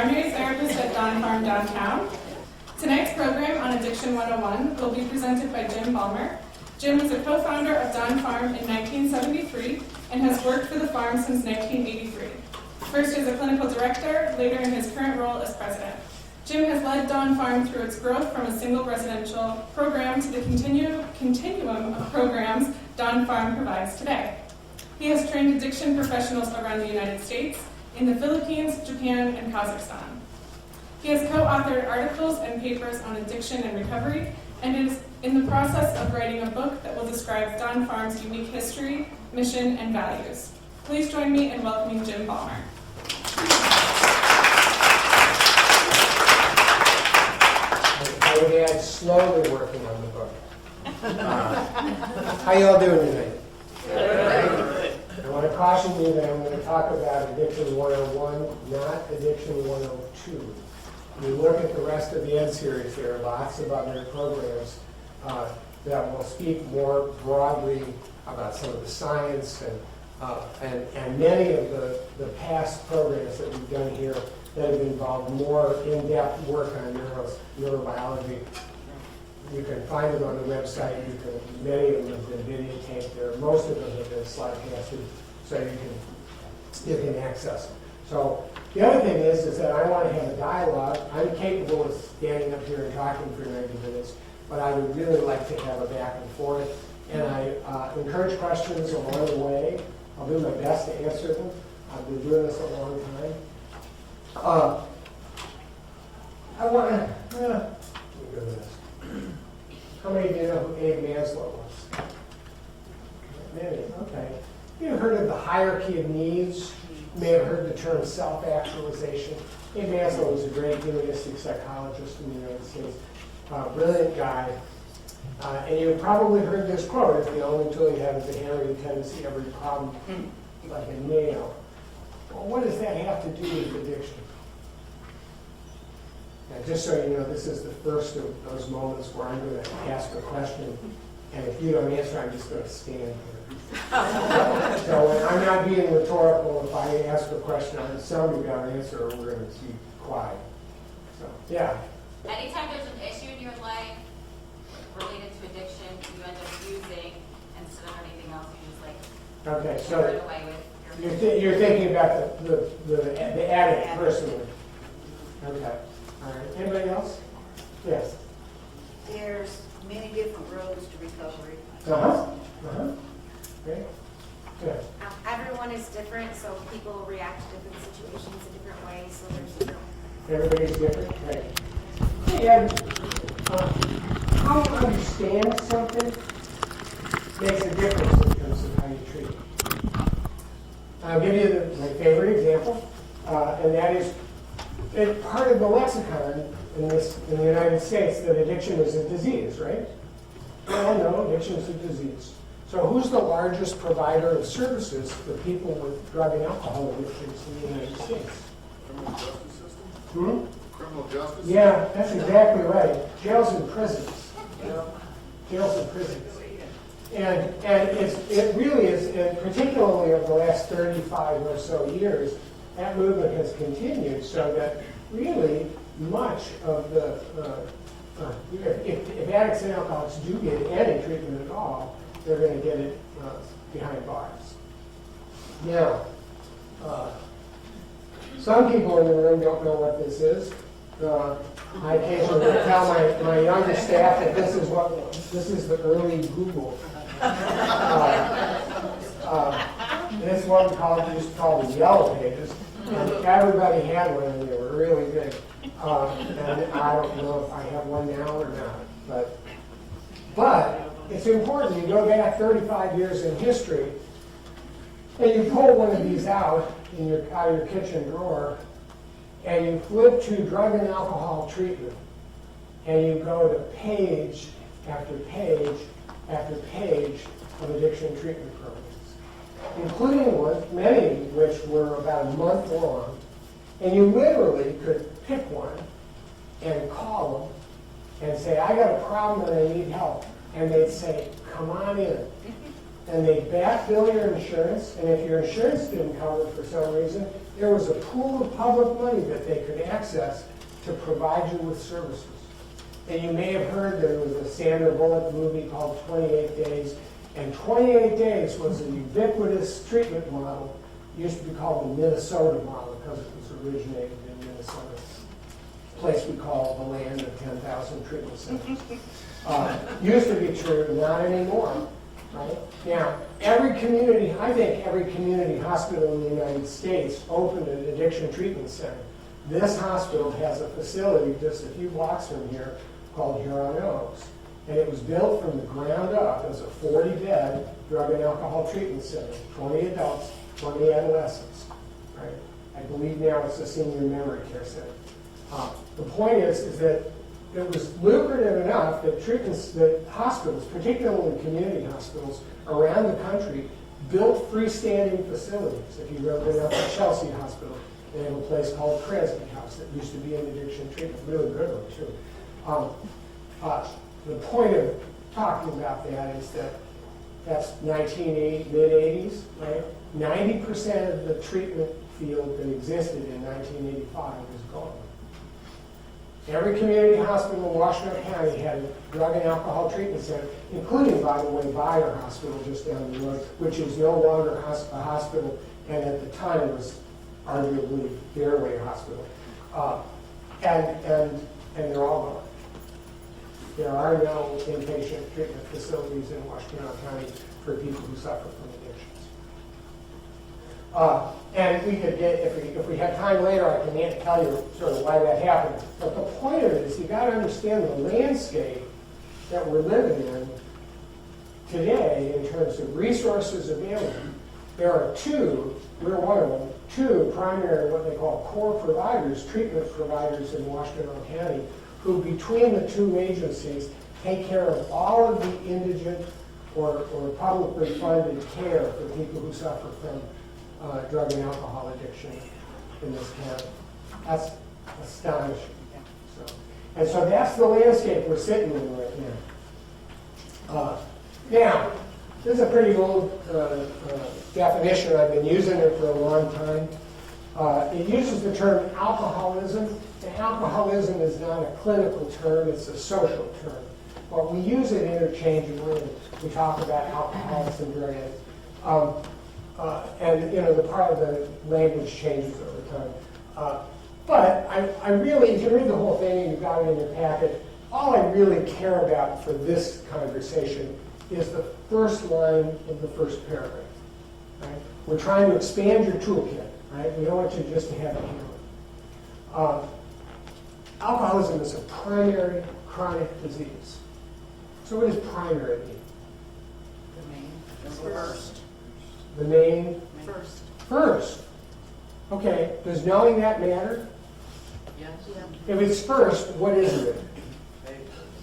primary therapist at Dawn Farm downtown. Tonight's program on Addiction 101 will be presented by Jim Balmer. Jim was a co-founder of Dawn Farm in 1973 and has worked for the farm since 1983. First as a clinical director, later in his current role as president. Jim has led Dawn Farm through its growth from a single residential program to the continuum of programs Dawn Farm provides today. He has trained addiction professionals around the United States, in the Philippines, Japan, and Kazakhstan. He has co-authored articles and papers on addiction and recovery, and is in the process of writing a book that will describe Dawn Farm's unique history, mission, and values. Please join me in welcoming Jim Balmer. I would add slowly working on the book. How y'all doing tonight? Good. I want to caution you that I'm going to talk about Addiction 101, not Addiction 102. When you look at the rest of the Ed series, there are lots of other programs that will speak more broadly about some of the science and many of the past programs that we've done here that have involved more in-depth work on neurobiology. You can find them on the website. Many of them have been videotaped. Most of them have been slidecasted, so you can access them. So the other thing is that I want to have a dialogue. I'm capable of standing up here and talking for 90 minutes, but I would really like to have a back and forth. And I encourage questions along the way. I'll do my best to answer them. I've been doing this a long time. I want to, let me go to this. How many of you know who Abe Maslow was? Many, okay. You've heard of the hierarchy of needs. You may have heard the term self-actualization. Abe Maslow was a great humanistic psychologist in the United States. Brilliant guy. And you've probably heard this quote: "If the only tool you have is a hammer, you tend to see every problem like a nail." Well, what does that have to do with addiction? And just so you know, this is the first of those moments where I'm going to ask a question, and if you don't answer, I'm just going to stand here. So I'm not being rhetorical. If I ask a question, I'm somebody got an answer, or we're going to keep quiet. So, yeah. Anytime there's an issue in your life related to addiction, you end up using instead of anything else. You just like Okay, run so away with your. you're thinking about the addict personally. Okay. All right. Anybody else? Yes. There's many different roads to recovery. Great. Good. Everyone is different, so people react to different situations in different ways. So there's different. Everybody's different. Right. And how you understand something makes a difference in terms of how you treat it. I'll give you my favorite example, and that is part of the lexicon in the United States that addiction is a disease, right? Well, no, addiction is a disease. So who's the largest provider of services for people with drug and alcohol addictions in the United States? Criminal justice system? Criminal justice? Yeah, that's exactly right. Jails and prisons. Jails and prisons. And it really is, and particularly over the last 35 or so years, that movement has continued, so that really much of the, if addicts and alcoholics do get any treatment at all, they're going to get it behind bars. Now, some people in the room don't know what this is. I occasionally tell my younger staff that this is the early Google. This one used to call the Yellow Pages, and everybody had one, and they were really big. And I don't know if I have one now or not, but it's important. You go back 35 years in history, and you pull one of these out of your kitchen drawer, and you flip to drug and alcohol treatment, and you go to page after page after page of addiction treatment programs, including many of which were about a month long, and you literally could pick one and call them and say, "I got a problem and I need help," and they'd say, "Come on in." and they backbill your insurance, and if your insurance didn't cover it for some reason, there was a pool of public money that they could access to provide you with services. And you may have heard there was a Sandra Bullock movie called 28 Days, and 28 Days was a ubiquitous treatment model. It used to be called the Minnesota model because it was originated in Minnesota, a place we call the land of 10,000 treatment centers. Used to be true, not anymore. Right? Now, I think every community hospital in the United States opened an addiction treatment center. This hospital has a facility just a few blocks from here called Huron Oaks. And it was built from the ground up as a 40-bed drug and alcohol treatment center, 20 adults, 20 adolescents. Right? I believe now it's a senior memory care center. The point is that it was lucrative enough that hospitals, particularly community hospitals around the country, built freestanding facilities. If you've ever been up at Chelsea Hospital, they have a place called Cresby House that used to be an addiction treatment, really good one too. The point of talking about that is that that's 1980, mid-80s, right? 90% of the treatment field that existed in 1985 is gone. Every community hospital in Washington County had a drug and alcohol treatment center, including, by the way, Bayer Hospital just down the road, which is no longer a hospital, and at the time was arguably Fairway Hospital. And they're all gone. There are no inpatient treatment facilities in Washington County for people who suffer from addictions. And we could get, if we had time later, I can tell you sort of why that happened. But the point of it is you got to understand the landscape that we're living in today in terms of resources available. There are we're one of them, two primary what they call core providers, treatment providers in Washington County, who between the two agencies take care of all of the indigent or publicly funded care for people who suffer from drug and alcohol addiction in this county. That's astonishing. So that's the landscape we're sitting in right now. Now, this is a pretty old definition. I've been using it for a long time. It uses the term alcoholism. And alcoholism is not a clinical term, it's a social term. But we use it interchangeably. We talk about alcoholics and drug addicts. And the part of the language changes over time. But I really, you can read the whole thing and you've got it in your packet. All I really care about for this conversation is the first line of the first paragraph. Right? We're trying to expand your toolkit. Right? We don't want you just to have it handled. Alcoholism is a primary chronic disease. So what does primary mean? The main? First. Okay, does knowing that matter? Yes. If it's first, what is it?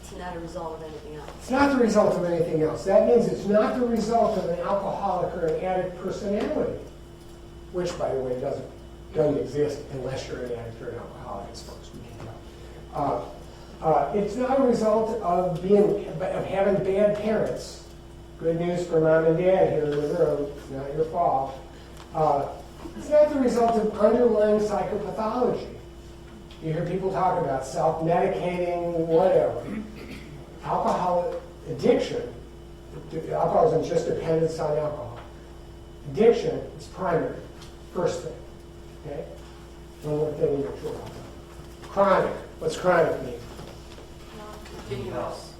It's not a result of anything else. It's not the result of anything else. That means it's not the result of an alcoholic or an addict personality, which, by the way, doesn't exist unless you're an addict or an alcoholic, as far as we can tell. It's not a result of having bad parents. Good news for mom and dad here in the room. It's not your fault. It's not the result of underlying psychopathology. You hear people talk about self-medicating, whatever. Alcohol addiction, alcoholism is just dependence on alcohol. Addiction is primary, first thing. Okay? One more thing you're sure about. Chronic. What's chronic mean? Continuous.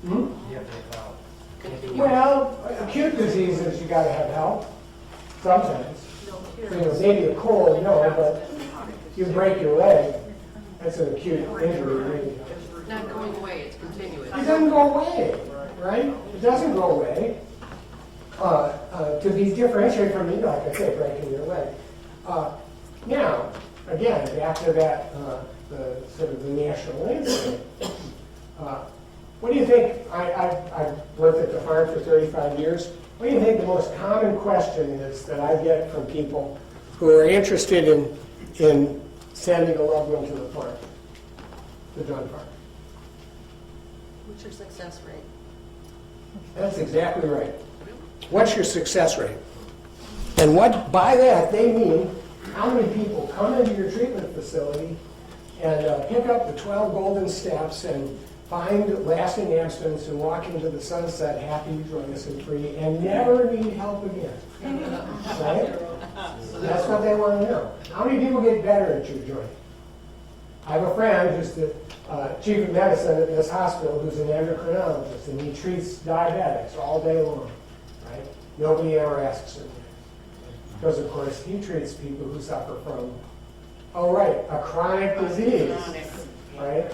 Hmm? You have to have help. Continuous. Well, acute diseases, you got to have help. Sometimes. Maybe a cold, no, but you break your leg. That's an acute injury. Really. It's not going away, it's continuous. It doesn't go away, right? It doesn't go away. To be differentiated from, like I say, breaking your leg. Now, again, back to that, the sort of the national landscape. What do you think? I've worked at the farm for 35 years. What do you think the most common question is that I get from people who are interested in sending a loved one to the farm, the John farm? What's your success rate? That's exactly right. what's your success rate? And what by that they mean how many people come into your treatment facility and pick up the 12 golden steps and find lasting abstinence and walk into the sunset happy, joyous, and free and never need help again. Right? That's what they want to know. How many people get better at your joint? I have a friend who's the chief of medicine at this hospital who's an endocrinologist, and he treats diabetics all day long. Right? Nobody ever asks him. Because, of course, he treats people who suffer from, a chronic disease, right?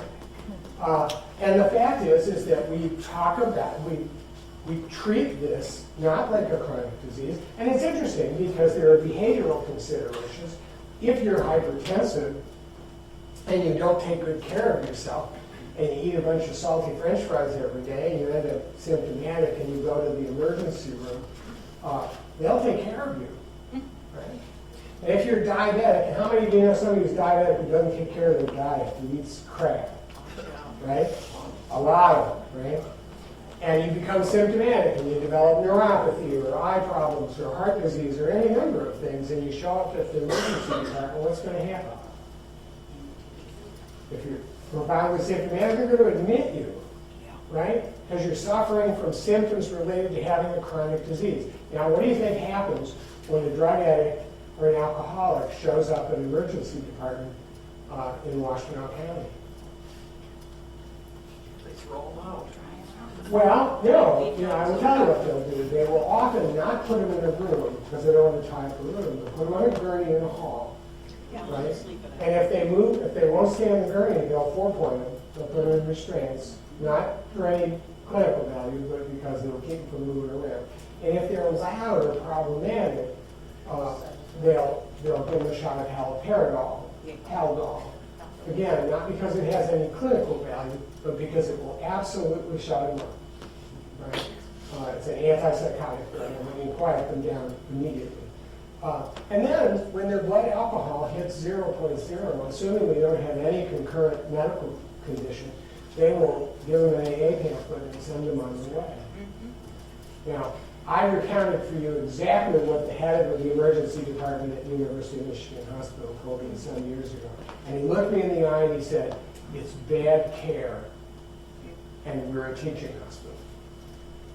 And the fact is that we talk about, we treat this not like a chronic disease. And it's interesting because there are behavioral considerations. If you're hypertensive and you don't take good care of yourself, and you eat a bunch of salty French fries every day, and you end up symptomatic, and you go to the emergency room, they'll take care of you. Right? And if you're diabetic, and how many of you know somebody who's diabetic who doesn't take care of their diet, who eats crap? Right? A lot of them, right? And you become symptomatic, and you develop neuropathy, or eye problems, or heart disease, or any number of things, and you show up at the emergency department, what's going to happen? If you're profoundly symptomatic, they're going to admit you, right? Because you're suffering from symptoms related to having a chronic disease. Now, what do you think happens when a drug addict or an alcoholic shows up at an emergency department in Washtenaw County? They throw them out. Well, no, I will tell you what they'll do. They will often not put them in a room because they don't want to tie up the room. They'll put them on a gurney in a hall, right? And if they won't stay on the gurney, they'll 4-point them. They'll put them in restraints, not for any clinical value, but because they'll keep them from moving around. And if they're loud or problematic, they'll give them a shot of Haldol. Again, not because it has any clinical value, but because it will absolutely shut them up. Right? It's an antipsychotic drug, and when you quiet them down immediately. And then, when their blood alcohol hits 0.0, assuming they don't have any concurrent medical condition, they will give them an AA pamphlet and send them on their way. Now, I recounted for you exactly what the head of the emergency department at University of Michigan Hospital told me some years ago. And he looked me in the eye and he said, "It's bad care, and we're a teaching hospital."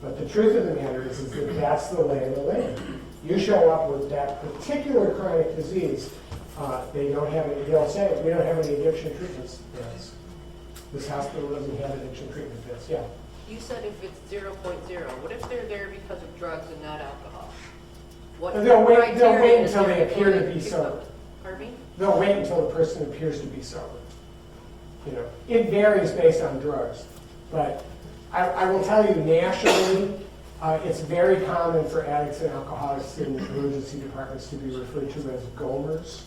But the truth of the matter is that that's the lay of the land. You show up with that particular chronic disease, they'll say, "We don't have any addiction treatment beds. This hospital doesn't have addiction treatment beds." Yeah. You said if it's 0.0, what if they're there because of drugs and not alcohol? What They'll wait criteria is until they there appear to for be pick sober. up? Pardon me? They'll wait until the person appears to be sober. It varies based on drugs, but I will tell you nationally, it's very common for addicts and alcoholics in emergency departments to be referred to as GOMers.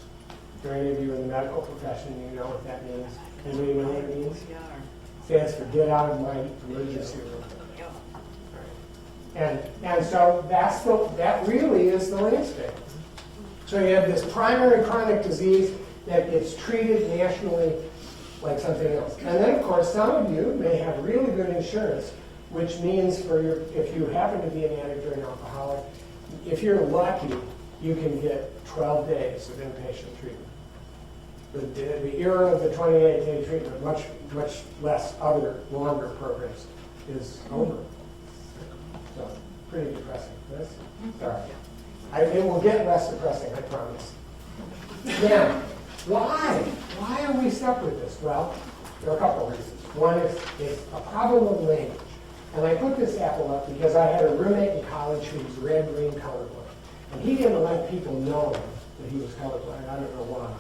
For any of you in the medical profession, you know what that means. Anybody know what it means? Stands for get out of my emergency room. And so that really is the landscape. So you have this primary chronic disease that gets treated nationally like something else. And then, of course, some of you may have really good insurance, which means if you happen to be an addict or an alcoholic, if you're lucky, you can get 12 days of inpatient treatment. The era of the 28-day treatment, much less other longer programs, is over. So, pretty depressing. Yes? Sorry. It will get less depressing, I promise. Now, why? Why are we stuck with this? Well, there are a couple of reasons. One is a problem of language. And I put this apple up because I had a roommate in college who was red-green colorblind. And he didn't like people knowing that he was colorblind. I don't know why.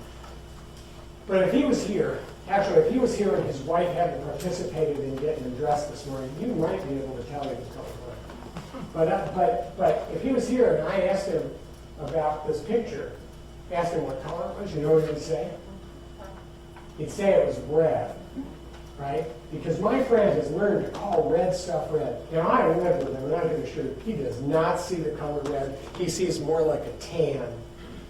But if he was here and his wife hadn't participated in getting him dressed this morning, you might be able to tell he was colorblind. But if he was here and I asked him about this picture, asked him what color it was, you know what he'd say? He'd say it was red, right? Because my friend has learned to call red stuff red. Now, I live with him, and I can assure you, he does not see the color red. He sees more like a tan,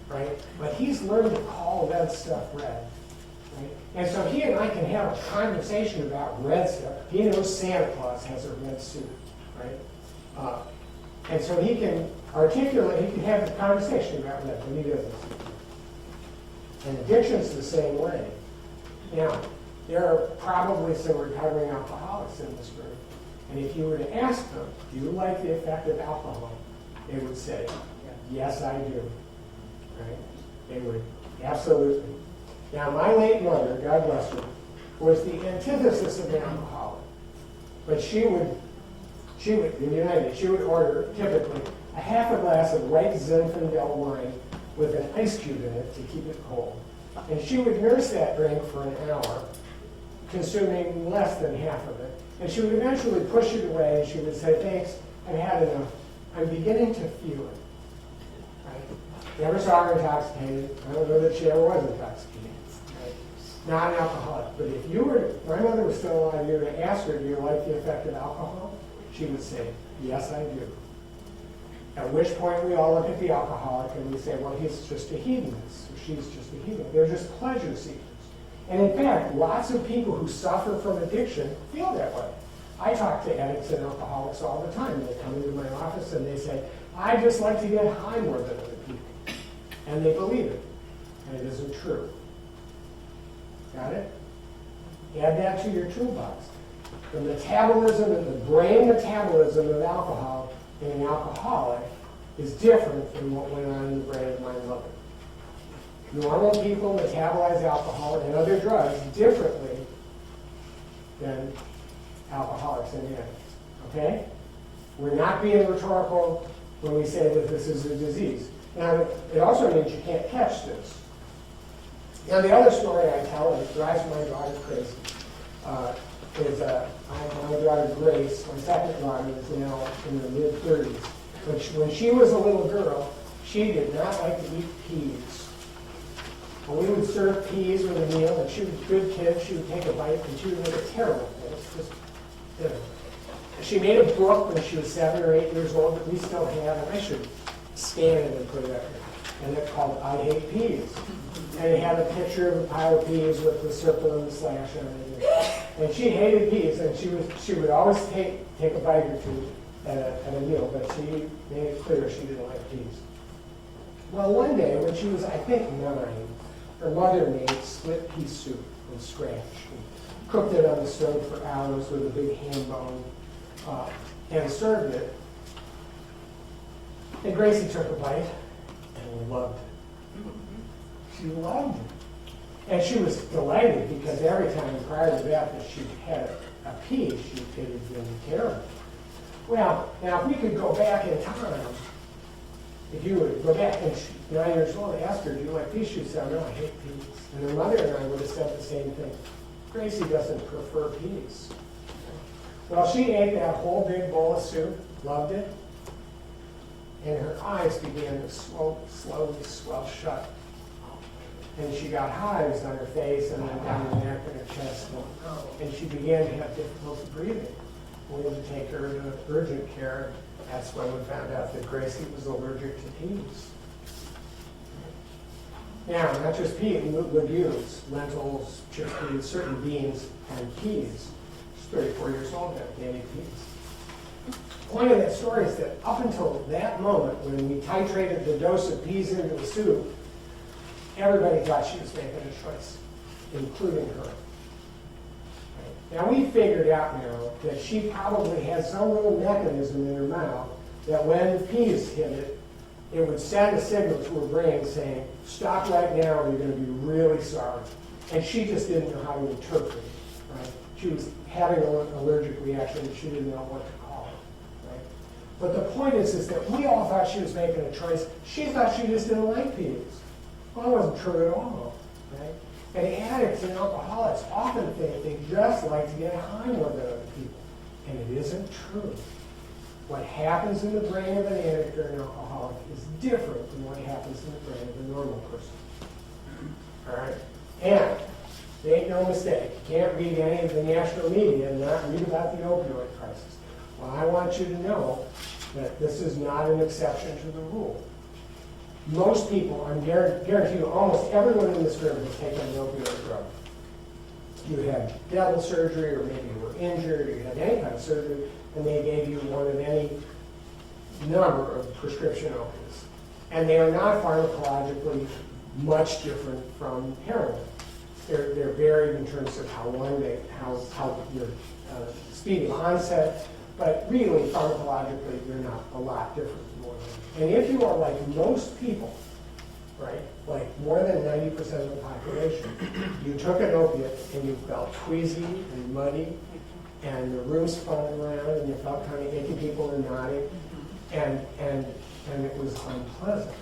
right? But he's learned to call red stuff red. Right? And so he and I can have a conversation about red stuff. He knows Santa Claus has a red suit, right? And so he can articulate, he can have the conversation about that, but he doesn't. And addiction's the same way. Now, there are probably some recovering alcoholics in this room. And if you were to ask them, do you like the effect of alcohol? They would say, yes, I do. Right? They would, absolutely. Now, my late mother, God bless her, was the antithesis of an alcoholic. But she would, in United, she would order, typically, a half a glass of white Zinfandel wine with an ice cube in it to keep it cold. And she would nurse that drink for an hour, consuming less than half of it. And she would eventually push it away, and she would say, thanks, I've had enough. I'm beginning to feel it. Right? Never saw her intoxicated. I don't know that she ever was intoxicated. Right? Not an alcoholic. But if you were, my mother was still alive, you were to ask her, do you like the effect of alcohol? She would say, yes, I do. At which point we all look at the alcoholic and we say, well, he's just a hedonist, or she's just a hedonist. They're just pleasure seekers. And in fact, lots of people who suffer from addiction feel that way. I talk to addicts and alcoholics all the time. They come into my office and they say, I just like to get high more than other people. And they believe it. And it isn't true. Got it? Add that to your toolbox. The metabolism, and the brain metabolism of alcohol in an alcoholic is different than what went on in the brain of my mother. Normal people metabolize alcohol and other drugs differently than alcoholics and addicts. Okay? We're not being rhetorical when we say that this is a disease. Now, it also means you can't catch this. Now, the other story I tell, and it drives my daughter crazy, is my daughter Grace, my second daughter, is now in her mid-30s. But when she was a little girl, she did not like to eat peas. When we would serve peas with a meal, and she was a good kid, she would take a bite, and she would make a terrible face. Just, you know. She made a book when she was 7 or 8 years old that we still have, and I should scan it and put it up here. And it's called I Hate Peas. And it had a picture of a pile of peas with the circle and the slash on it. And she hated peas, and she would always take a bite or two at a meal, but she made it clear she didn't like peas. Well, one day when she was, I think, 9, her mother made split pea soup from scratch and cooked it on the stove for hours with a big ham bone and served it. And Gracie took a bite and loved it. She loved it. And she was delighted because every time prior to that she had a pea, it had been terrible. Well, now if we could go back in time, if you would go back and 9 years old and ask her, do you like peas? She would say, no, I hate peas. And her mother and I would have said the same thing. Gracie doesn't prefer peas. Well, she ate that whole big bowl of soup, loved it, and her eyes began to slowly swell shut. And she got hives on her face and then down her neck and her chest. And she began to have difficulty breathing. We had to take her to urgent care. That's when we found out that Gracie was allergic to peas. Now, not just peas, legumes, lentils, chickpeas, certain beans, and peas. She's 34 years old now, can't eat peas. The point of that story is that up until that moment, when we titrated the dose of peas into the soup, everybody thought she was making a choice, including her. Now, we figured out now that she probably had some little mechanism in her mouth that when the peas hit it, it would send a signal to her brain saying, stop right now or you're going to be really sorry. And she just didn't know how to interpret it. Right? She was having an allergic reaction and she didn't know what to call it. Right? But the point is that we all thought she was making a choice. She thought she just didn't like peas. Well, that wasn't true at all. Right? And addicts and alcoholics often think they just like to get high more than other people. And it isn't true. What happens in the brain of an addict or an alcoholic is different than what happens in the brain of a normal person. All right? And make no mistake, you can't read any of the national media and not read about the opioid crisis. Well, I want you to know that this is not an exception to the rule. Most people, I'm guarantee you, almost everyone in this room has taken an opioid drug. You had dental surgery, or maybe you were injured, or you had any kind of surgery, and they gave you one of any number of prescription opiates. And they are not pharmacologically much different from heroin. They're varied in terms of how your speed of onset, but really pharmacologically they're not a lot different from one another. And if you are like most people, right, like more than 90% of the population, you took an opiate and you felt queasy and muddy, and the room spun around, and you felt kind of icky, people were nodding, and it was unpleasant.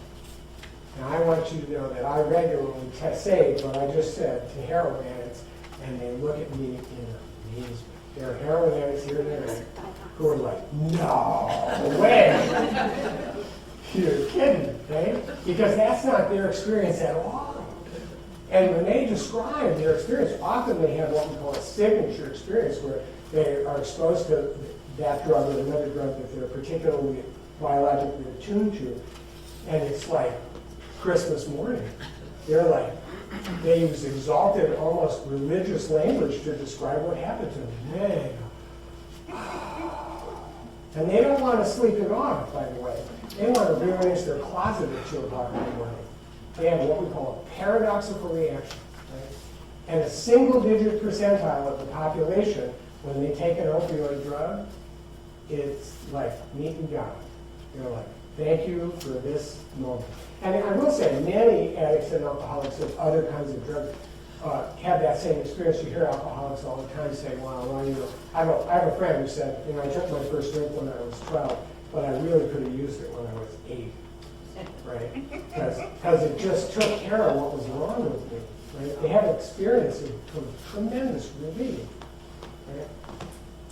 Now I want you to know that I regularly say what I just said to heroin addicts, and they look at me in amazement. There are heroin addicts here tonight who are like, no way! You're kidding, right? Because that's not their experience at all. And when they describe their experience, often they have what we call a signature experience, where they are exposed to that drug or another drug that they're particularly biologically attuned to, and it's like Christmas morning. They're like, they use exalted, almost religious language to describe what happened to them. Man. And they don't want to sleep it off, by the way. They want to rearrange their closet at 2 o'clock in the morning. They have what we call a paradoxical reaction. Right? And a single-digit percentile of the population, when they take an opioid drug, it's like meat and God. They're like, thank you for this moment. And I will say, many addicts and alcoholics of other kinds of drugs have that same experience. You hear alcoholics all the time say, well, you know, I have a friend who said, you know, I took my first drink when I was 12, but I really could have used it when I was 8, right? Because it just took care of what was wrong with me, right? They had an experience of tremendous relief, right?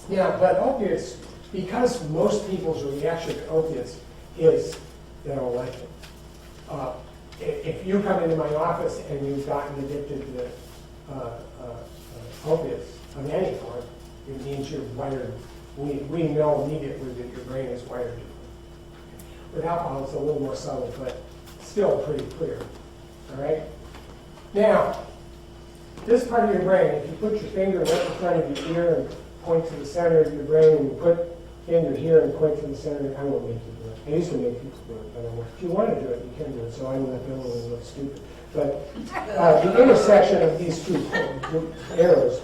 Yeah, but opiates, because most people's reaction to opiates is they don't like it. If you come into my office and you've gotten addicted to opiates of any form, it means you're wired. We know immediately that your brain is wired differently. With alcohol, it's a little more subtle, but still pretty clear. All right? Now, this part of your brain, if you put your finger right in front of your ear and point to the center of your brain, and you put finger here and point to the center, I won't make you do it. I used to make people do it, but if you want to do it, you can do it, so I'm not going to look stupid. But the intersection of these two arrows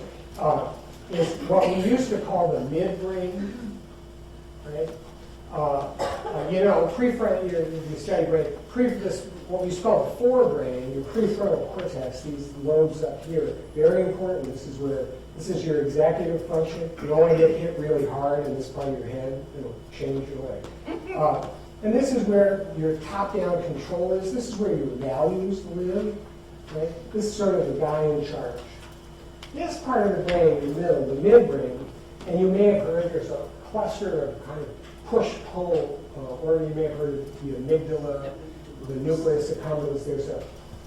is what we used to call the midbrain, right? You know, prefrontal, you study brain, what we used to call the forebrain, your prefrontal cortex, these lobes up here, very important. This is your executive function. You don't want to get hit really hard in this part of your head. It'll change your life. And this is where your top-down control is. This is where your values live. Right? This is sort of the guy in charge. This part of the brain in the middle, the midbrain, and you may have heard there's a cluster of kind of push-pull, or you may have heard of the amygdala, the nucleus accumbens.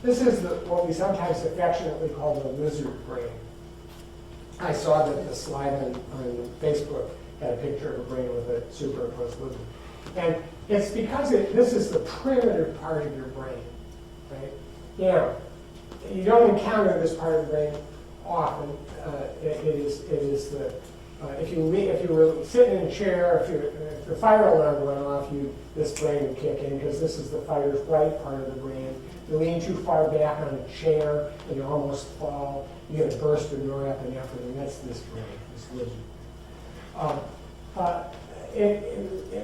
This is what we sometimes affectionately call the lizard brain. I saw that the slide on Facebook had a picture of a brain with a superimposed lizard. And it's because this is the primitive part of your brain, right? Now, you don't encounter this part of the brain often. It is the if you were sitting in a chair, if the fire alarm went off, this brain would kick in because this is the fight or flight part of the brain. You lean too far back on a chair and you almost fall. You get a burst of norepinephrine, and that's this brain, this lizard.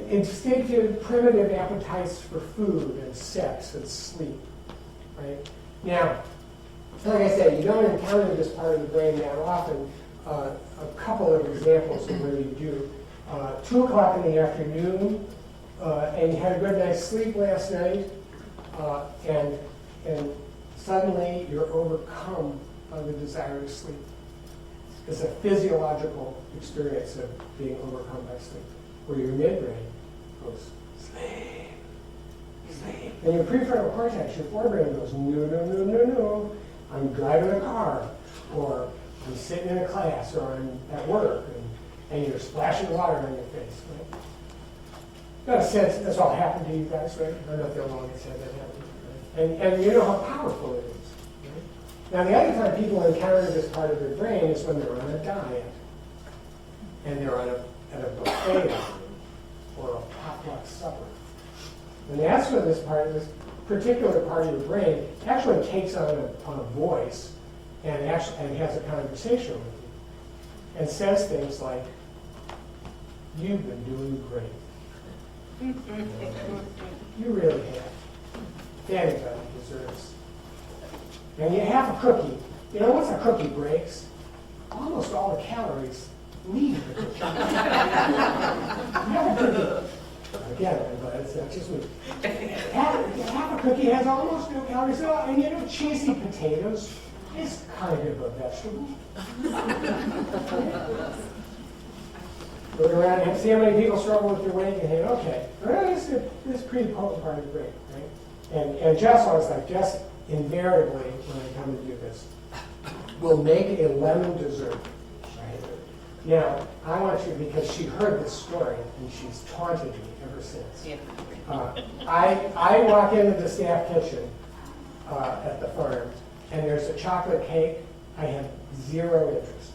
Instinctive, primitive appetites for food and sex and sleep, right? Now, like I said, you don't encounter this part of the brain that often. A couple of examples of where you do. 2 o'clock in the afternoon, and you had a good night's sleep last night, and suddenly you're overcome by the desire to sleep. It's a physiological experience of being overcome by sleep, where your midbrain goes, sleep, sleep. And your prefrontal cortex, your forebrain goes, no, no, no, no, no. I'm driving a car, or I'm sitting in a class, or I'm at work, and you're splashing water on your face, right? Got a sense that's all happened to you guys, right? I'm not the only one that said that happened, right? And you know how powerful it is, right? Now, the other time people encounter this part of their brain is when they're on a diet, and they're at a buffet, or a reflux supper. And that's when this particular part of your brain actually takes on a voice and has a conversation with you and says things like, "You've been doing great. You really have. If anybody deserves." And you have a cookie. You know, once a cookie breaks, almost all the calories leave the cookie. You have a cookie. Again, but it's not just me. Half a cookie has almost no calories at all. And you know, cheesy potatoes is kind of a vegetable. Look around and see how many people struggle with their weight and think, okay, well, this is a pretty potent part of the brain, right? And Jess always like, Jess invariably, when I come to do this, will make a lemon dessert, right? Now, I want you, because she heard this story and she's taunted me ever since. Yeah. I walk into the staff kitchen at the farm and there's a chocolate cake. I have zero interest.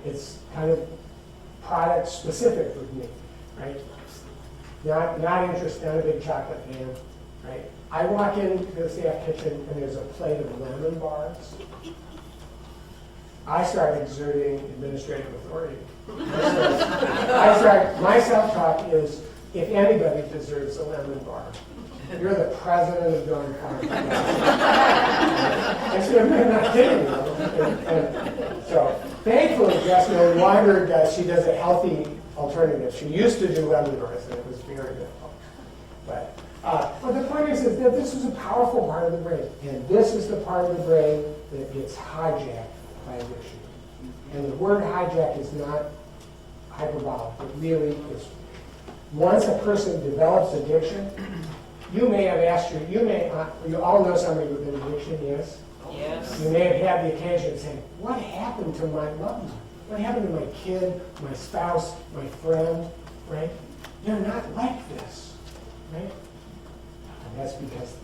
It's kind of product specific with me, right? Not interested, not a big chocolate fan, right? I walk into the staff kitchen and there's a plate of lemon bars. I start exerting administrative authority. My self-talk is, if anybody deserves a lemon bar, you're the president of Dawn Farm. I'm not kidding you. And so, thankfully, Jess no longer does. She does a healthy alternative. She used to do lemon bars, and it was very difficult. But the point is that this is a powerful part of the brain, and this is the part of the brain that gets hijacked by addiction. And the word hijack is not hyperbolic. It really is. Once a person develops addiction, you may have asked you all know somebody with an addiction, yes? Yes. You may have had the occasion to say, what happened to my loved one? What happened to my kid, my spouse, my friend, right? They're not like this, right? And that's because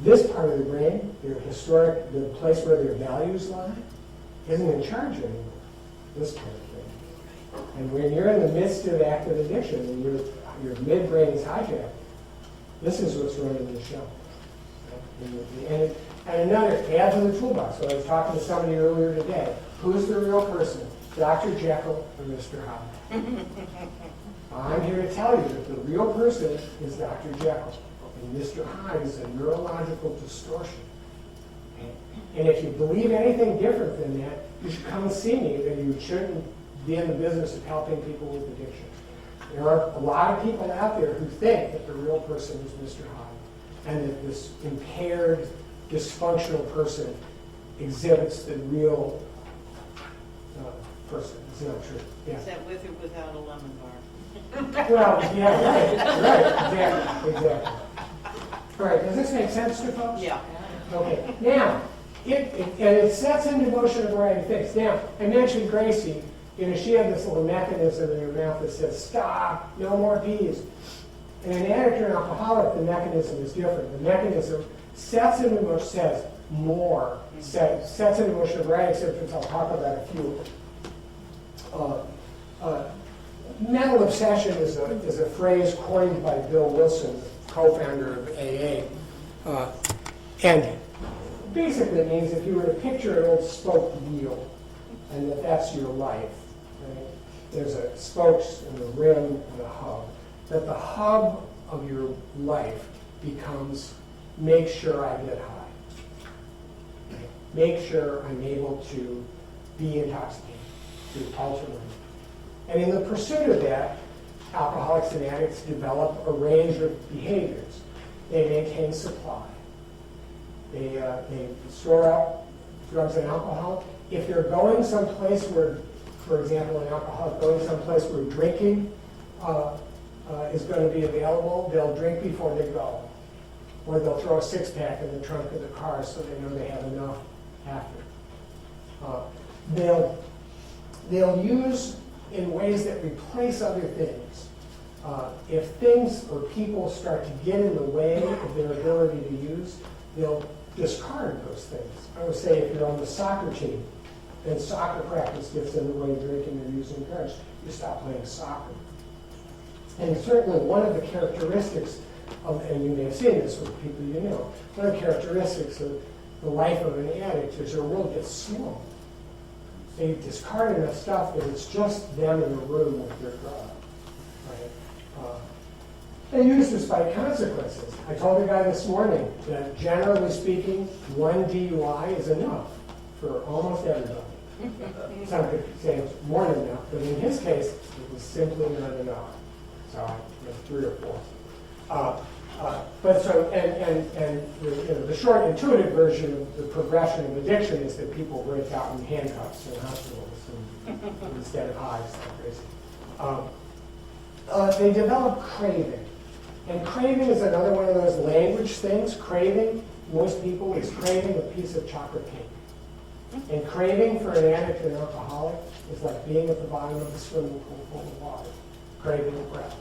this part of the brain, the place where their values lie, isn't in charge anymore. This kind of thing. And when you're in the midst of active addiction and your midbrain is hijacked, this is what's running the show. And another, add to the toolbox. So I was talking to somebody earlier today. Who's the real person? Dr. Jekyll or Mr. Hyde? I'm here to tell you that the real person is Dr. Jekyll. And Mr. Hyde is a neurological distortion. And if you believe anything different than that, you should come and see me, and you shouldn't be in the business of helping people with addiction. There are a lot of people out there who think that the real person is Mr. Hyde, and that this impaired, dysfunctional person exhibits the real person. It's not true. Yeah. Is that with or without a lemon bar? Well, yeah, right, exactly. All right, does this make sense to folks? Yeah. Okay, now, it sets into motion a variety of things. Now, I mentioned Gracie. You know, she had this little mechanism in her mouth that says, stop, no more peas. In an addict or an alcoholic, the mechanism is different. The mechanism sets into motion, says more, sets into motion a variety of symptoms. I'll talk about a few. Mental obsession is a phrase coined by Bill Wilson, co-founder of AA. And basically it means if you were to picture an old spoked wheel, and that's your life, right? There's a spokes and a rim and a hub. That the hub of your life becomes make sure I get high. Okay? Make sure I'm able to be intoxicated, to alter my. And in the pursuit of that, alcoholics and addicts develop a range of behaviors. They maintain supply. They store up drugs and alcohol. If they're going someplace where, for example, an alcoholic going someplace where drinking is going to be available, they'll drink before they go. Or they'll throw a six-pack in the trunk of the car so they know they have enough after. They'll use in ways that replace other things. If things or people start to get in the way of their ability to use, they'll discard those things. I would say if you're on the soccer team, and soccer practice gets in the way of drinking or using drugs, you stop playing soccer. And certainly one of the characteristics of, and you may have seen this with people you know, one of the characteristics of the life of an addict is their world gets small. They discard enough stuff that it's just them in a room with their drug. Right? They use despite consequences. I told the guy this morning that generally speaking, one DUI is enough for almost everybody. Some could say it's more than enough, but in his case, it was simply not enough. So I went 3 or 4. But so, the short intuitive version of the progression of addiction is that people break out in handcuffs in hospitals instead of highs like crazy. They develop craving. And craving is another one of those language things. Craving, most people, is craving a piece of chocolate cake. And craving for an addict and alcoholic is like being at the bottom of a swimming pool full of water. Craving breath.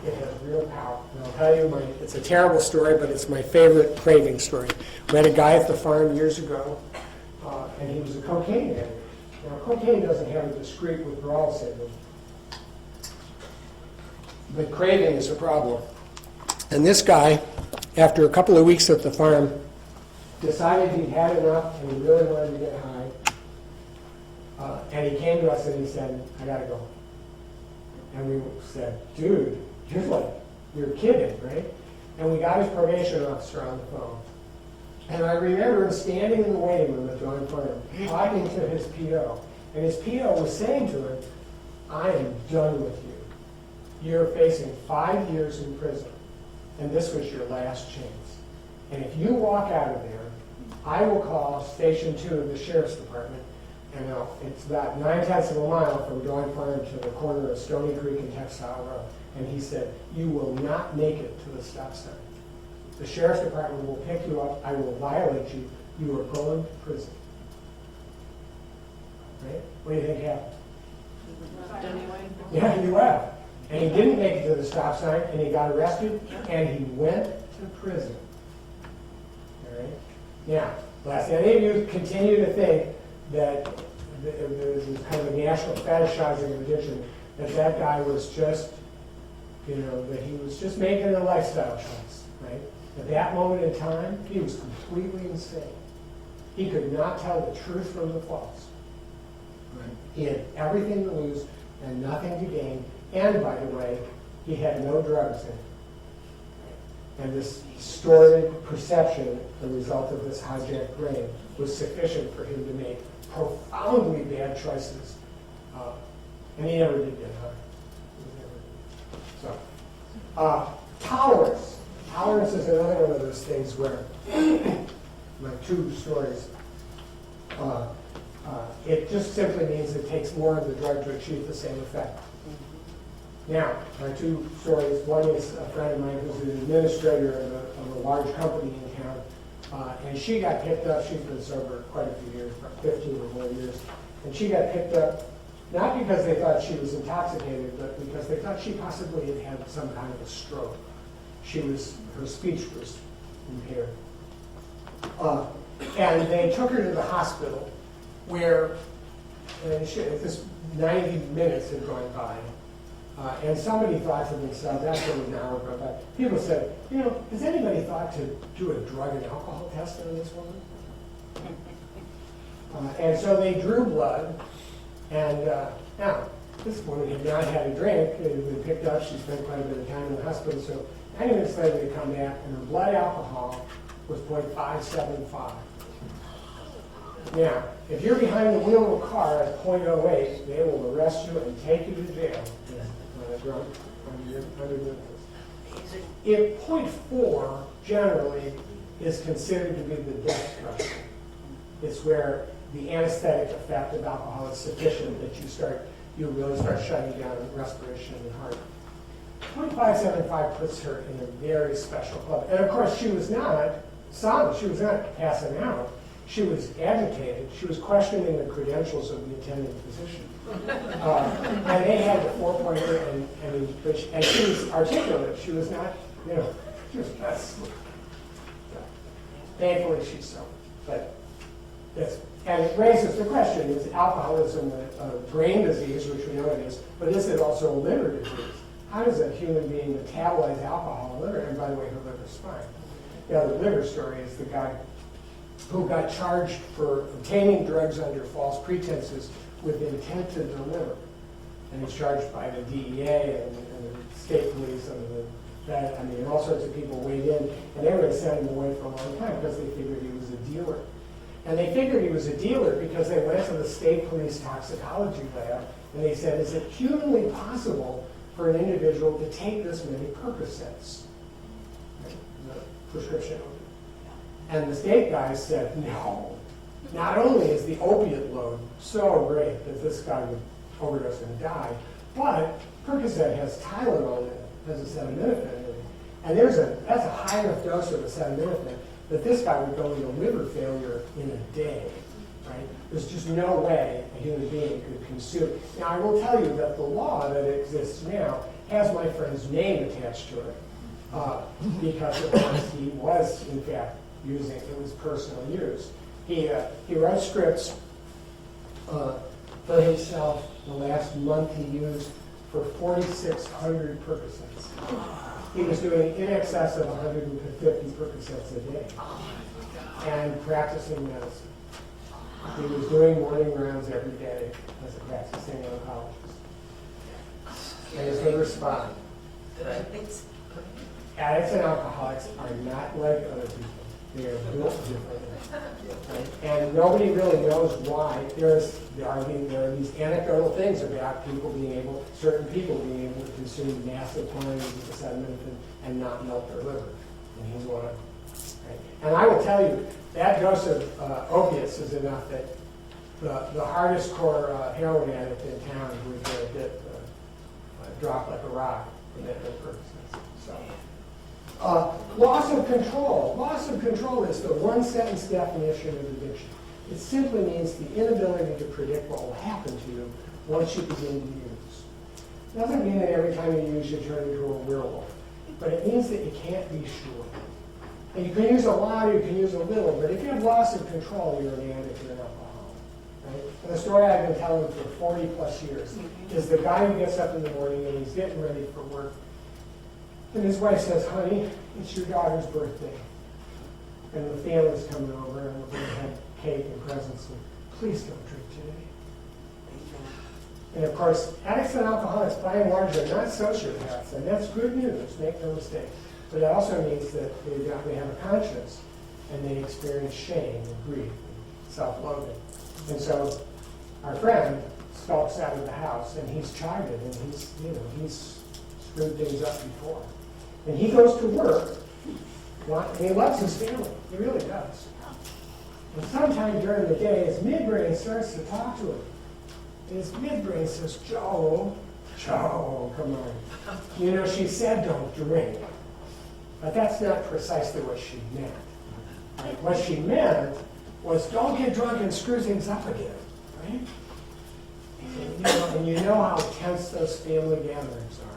It has real power. And I'll tell you, it's a terrible story, but it's my favorite craving story. We had a guy at the farm years ago, and he was a cocaine addict. Now, cocaine doesn't have a discrete withdrawal syndrome, but craving is a problem. And this guy, after a couple of weeks at the farm, decided he'd had enough and he really wanted to get high. And he came to us and he said, I gotta go. And we said, dude, you're kidding, right? And we got his probation officer on the phone. And I remember him standing in the waiting room at Dawn Farm, talking to his PO. And his PO was saying to him, I am done with you. You're facing 5 years in prison. And this was your last chance. And if you walk out of there, I will call Station 2 of the Sheriff's Department. And it's about 9/10 of a mile from Dawn Farm to the corner of Stony Creek and Textile Road. And he said, you will not make it to the stop sign. The Sheriff's Department will pick you up. I will violate you. You are going to prison. Right? What do you think happened? Anyway. Yeah, he left. And he didn't make it to the stop sign, and he got arrested, and he went to prison. All right? Now, last, any of you continue to think that there's this kind of a national fetishizing of addiction, that guy was just, that he was just making a lifestyle choice, right? At that moment in time, he was completely insane. He could not tell the truth from the false. Right? He had everything to lose and nothing to gain. And, by the way, he had no drugs in him. And this distorted perception, the result of this hijacked brain, was sufficient for him to make profoundly bad choices. And he never did get high. So, tolerance. Tolerance is another one of those things where, my 2 stories, it just simply means it takes more of the drug to achieve the same effect. Now, my 2 stories, one is a friend of mine who's an administrator of a large company in town, and she got picked up. She's been sober quite a few years, about 15 or more years, and she got picked up not because they thought she was intoxicated, but because they thought she possibly had had some kind of a stroke. Her speech was impaired. And they took her to the hospital where, this 90 minutes had gone by, and somebody thought to themselves, after an hour go by, people said, has anybody thought to do a drug and alcohol test on this woman? And so they drew blood, and now, this woman had not had a drink, it had been picked up, she spent quite a bit of time in the hospital, so 90 minutes later they come back, and her blood alcohol was 0.575. Now, if you're behind the wheel of a car at 0.08, they will arrest you and take you to jail. Drunk under the influence. If 0.4 generally is considered to be the death threshold, it's where the anesthetic effect of alcohol is sufficient that you really start shutting down respiration and heart. 0.575 puts her in a very special club. And of course, she was not solid. She was not passing out. She was agitated. She was questioning the credentials of the attending physician. And they had the 4-pointer, and she was articulate. She was not, she was not asleep. Thankfully, she's so. But and it raises the question: is alcoholism a brain disease, which we know it is, but is it also a liver disease? how does a human being metabolize alcohol in the liver? And by the way, her liver's fine. The other liver story is the guy who got charged for obtaining drugs under false pretenses with intent to deliver. And he's charged by the DEA and the state police and all sorts of people weighed in, and they were going to send him away for a long time because they figured he was a dealer. And they figured he was a dealer because they went to the state police toxicology lab and they said, is it humanly possible for an individual to take this many Percocets? The prescription. And the state guys said, no. Not only is the opiate load so great that this guy would overdose and die, but Percocet has Tylenol in it, has acetaminophen in it. And that's a high enough dose of acetaminophen that this guy would go into liver failure in a day, right? There's just no way a human being could consume. Now, I will tell you that the law that exists now has my friend's name attached to it because, of course, he was, in fact, using it was personal use. He wrote scripts for himself. The last month he used for 4,600 Percocets. He was doing in excess of 150 Percocets a day and practicing medicine. He was doing morning rounds every day as a practicing oncologist. And his liver spot. Addicts and alcoholics are not like other people. They are built differently. Right? And nobody really knows why. There are these anecdotal things about certain people being able to consume massive quantities of acetaminophen and not melt their liver. And he's one of them. Right? And I will tell you, that dose of opiates is enough that the hardest core heroin addict in town would drop like a rock from that purpose. So. Loss of control. Loss of control is the one-sentence definition of addiction. It simply means the inability to predict what will happen to you once you begin to use. It doesn't mean that every time you use you turn into a werewolf, but it means that you can't be sure. And you can use a lot or you can use a little, but if you have loss of control, you're an addict or an alcoholic. Right? And the story I've been telling for 40 plus years is the guy who gets up in the morning and he's getting ready for work. And his wife says, honey, it's your daughter's birthday. And the family's coming over and we're going to have cake and presents. And please don't drink today. And of course, addicts and alcoholics, by and large, are not sociopaths. And that's good news, make no mistake. But it also means that they have a conscience and they experience shame and grief and self-loathing. And so our friend stalks out of the house and he's chided and he's screwed things up before. And he goes to work, and he loves his family. He really does. And sometime during the day, his midbrain starts to talk to him. And his midbrain says, Joe, come on. She said don't drink. But that's not precisely what she meant. Right? What she meant was don't get drunk and screw things up again. Right? And you know how tense those family gatherings are.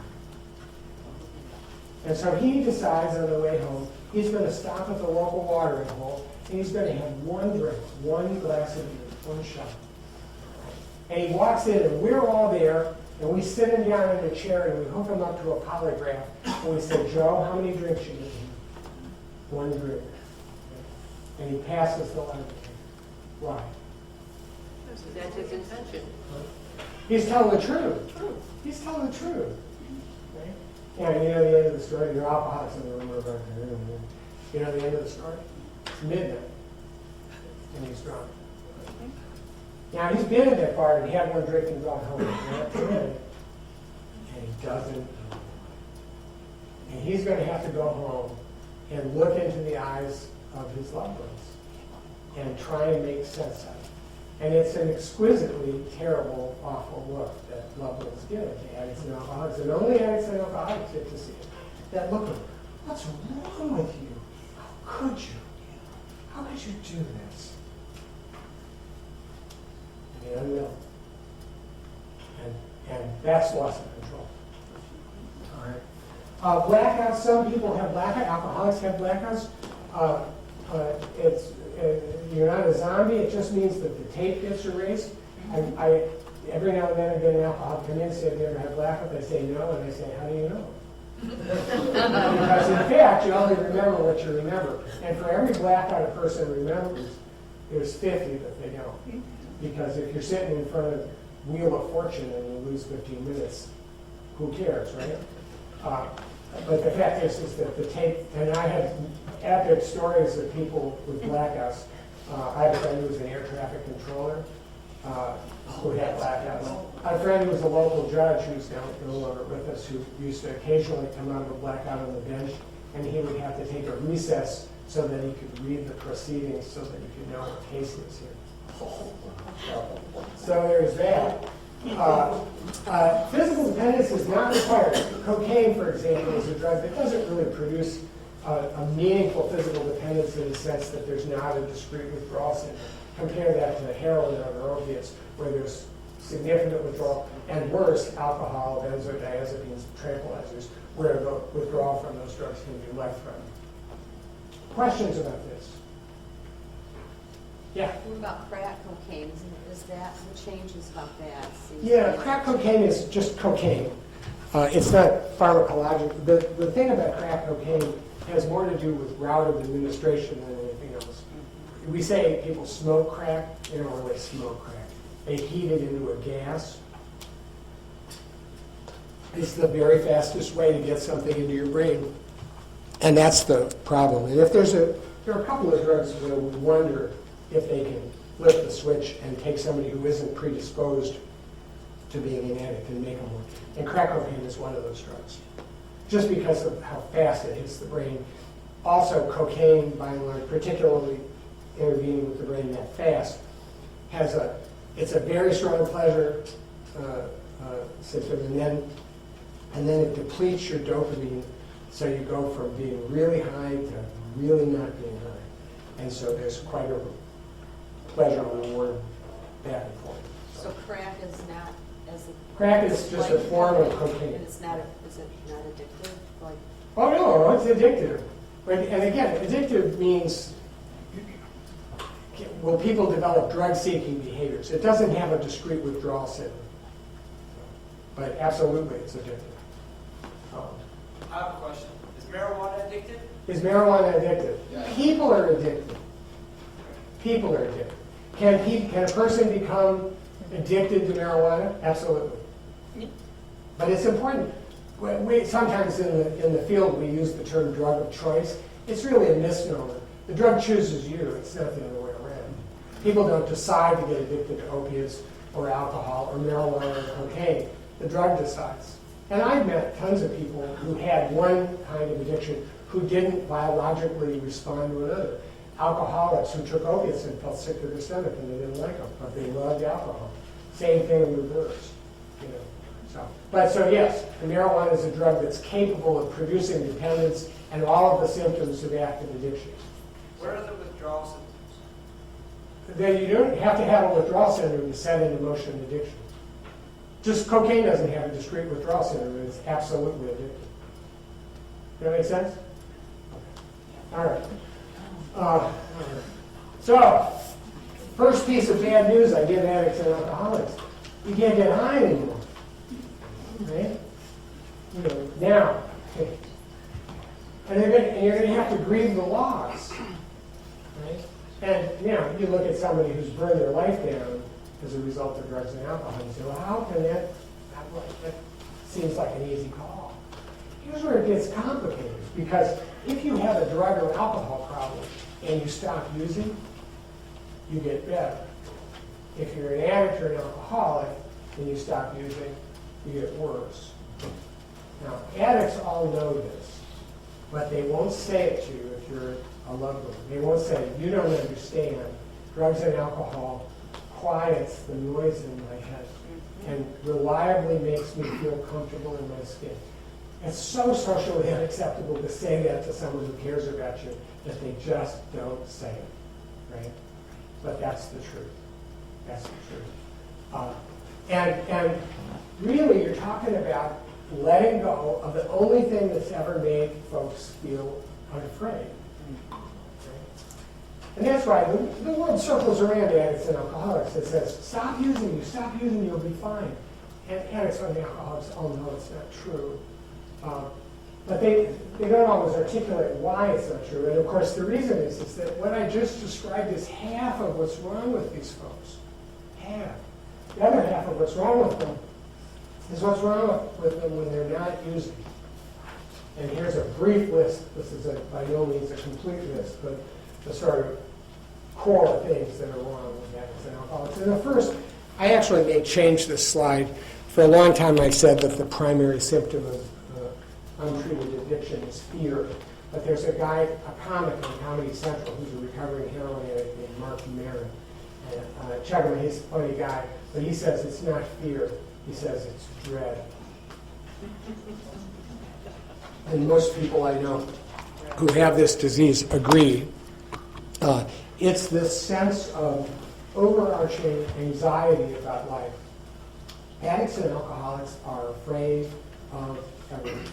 And so he decides on the way home, he's going to stop at the local watering hole, and he's going to have one drink, one glass of beer, one shot. And he walks in, and we're all there, and we sit him down in a chair, and we hook him up to a polygraph, and we say, Joe, how many drinks you get? One drink. And he passes the line. Why? That's his intention. He's telling the truth. He's telling the truth. Yeah, the end of the story, your alcoholics in the room are about to room. The end of the story? It's midnight. And he's drunk. Now, he's been at that bar and he had one drink and gone home. And he doesn't know. And he's going to have to go home and look into the eyes of his loved ones and try and make sense of it. And it's an exquisitely terrible, awful look that loved ones give to addicts and alcoholics. And only addicts and alcoholics get to see it. That look of, what's wrong with you? How could you? How could you do this? And the unknown. And that's loss of control. All right. Blackouts, some people have blackouts. Alcoholics have blackouts. You're not a zombie. It just means that the tape gets erased. every now and then I get an alcohol come in and say, have you ever had blackout? They say no, and I say, how do you know? Because in fact, you only remember what you remember. And for every blackout a person remembers, there's 50 that they don't. Because if you're sitting in front of Wheel of Fortune and you lose 15 minutes, who cares, right? But the fact is that the tape, and I have epic stories of people with blackouts. I have a friend who was an air traffic controller who had blackouts. A friend who was a local judge who's now no longer with us, who used to occasionally come out of a blackout on the bench, and he would have to take a recess so that he could read the proceedings so that he could know what case he was here. So there's that. Physical dependence is not required. Cocaine, for example, is a drug that doesn't really produce a meaningful physical dependence in the sense that there's not a discrete withdrawal syndrome. Compare that to heroin or other opiates, where there's significant withdrawal, and worse, alcohol, benzodiazepines, tranquilizers, where the withdrawal from those drugs can be life-threatening. Questions about this? Yeah? What about crack cocaine? Is that, what changes about that? Yeah, crack cocaine is just cocaine. It's not pharmacological. The thing about crack cocaine has more to do with route of administration than anything else. We say people smoke crack. They don't really smoke crack. They heat it into a gas. It's the very fastest way to get something into your brain. And that's the problem. And if there are a couple of drugs where we wonder if they can flip the switch and take somebody who isn't predisposed to being an addict and make them one. And crack cocaine is one of those drugs, just because of how fast it hits the brain. Also, cocaine, by and large, particularly intervening with the brain that fast, it's a very strong pleasure system, and then it depletes your dopamine, so you go from being really high to really not being high. And so there's quite a pleasure reward back and forth. So crack is not as a... Crack is just a form of cocaine. And it's not, is it not addictive? Like, Oh no, it's addictive. And again, addictive means, will people develop drug-seeking behaviors? It doesn't have a discrete withdrawal syndrome. But absolutely, it's addictive. I have a question. Is marijuana addictive? Is marijuana addictive? Yeah. People are addicted. People are addicted. Can a person become addicted to marijuana? Absolutely. But it's important. Sometimes in the field we use the term drug of choice. It's really a misnomer. The drug chooses you. It's not the other way around. People don't decide to get addicted to opiates or alcohol or marijuana or cocaine. The drug decides. And I've met tons of people who had one kind of addiction who didn't biologically respond to another. Alcoholics who took opiates and felt sick to their stomach and they didn't like them, but they loved alcohol. Same thing in reverse. You know. So yes, marijuana is a drug that's capable of producing dependence and all of the symptoms of active addiction. What are the withdrawal symptoms? Then you don't have to have a withdrawal syndrome to set into motion addiction. Just cocaine doesn't have a discrete withdrawal syndrome. It's absolutely addictive. Does that make sense? All right. So, first piece of bad news I give addicts and alcoholics: you can't get high anymore. Right? Now, and you're going to have to grieve the loss. Right? And you look at somebody who's burned their life down as a result of drugs and alcohol, and you say, well, how can that seems like an easy call. Here's where it gets complicated, because if you have a drug or alcohol problem and you stop using, you get better. If you're an addict or an alcoholic and you stop using, you get worse. Now, addicts all know this, but they won't say it to you if you're a loved one. They won't say, you don't understand. Drugs and alcohol quiets the noise in my head and reliably makes me feel comfortable in my skin. It's so socially unacceptable to say that to someone who cares about you that they just don't say it, right? But that's the truth. That's the truth. And really, you're talking about letting go of the only thing that's ever made folks feel unafraid. Right? And that's why the world circles around addicts and alcoholics. It says, stop using, you'll be fine. And addicts and alcoholics all know it's not true. But they don't always articulate why it's not true. And of course, the reason is that what I just described is half of what's wrong with these folks. Half. The other half of what's wrong with them is what's wrong with them when they're not using. And here's a brief list. This is by no means a complete list, but the sort of core things that are wrong with addicts and alcoholics. And the first, I actually may change this slide. For a long time I said that the primary symptom of untreated addiction is fear. But there's a guy, a comic on Comedy Central, who's a recovering heroin addict named Mark Maron. And check him, he's a funny guy, but he says it's not fear, he says it's dread. And most people I know who have this disease agree. It's this sense of overarching anxiety about life. Addicts and alcoholics are afraid of everything.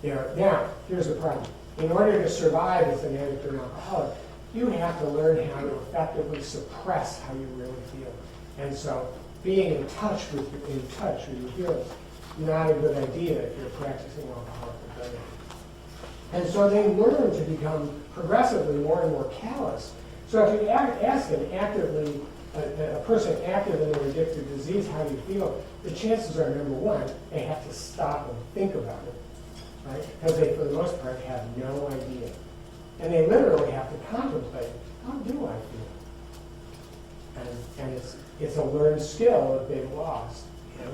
Now, here's the problem. In order to survive as an addict or an alcoholic, you have to learn how to effectively suppress how you really feel. And so being in touch with your feelings is not a good idea if you're practicing alcoholic recovery. And so they learn to become progressively more and more callous. So if you ask a person active in an addictive disease, how do you feel? The chances are, number one, they have to stop and think about it, right? Because they, for the most part, have no idea. And they literally have to contemplate, how do I feel? And it's a learned skill that they've lost. You know?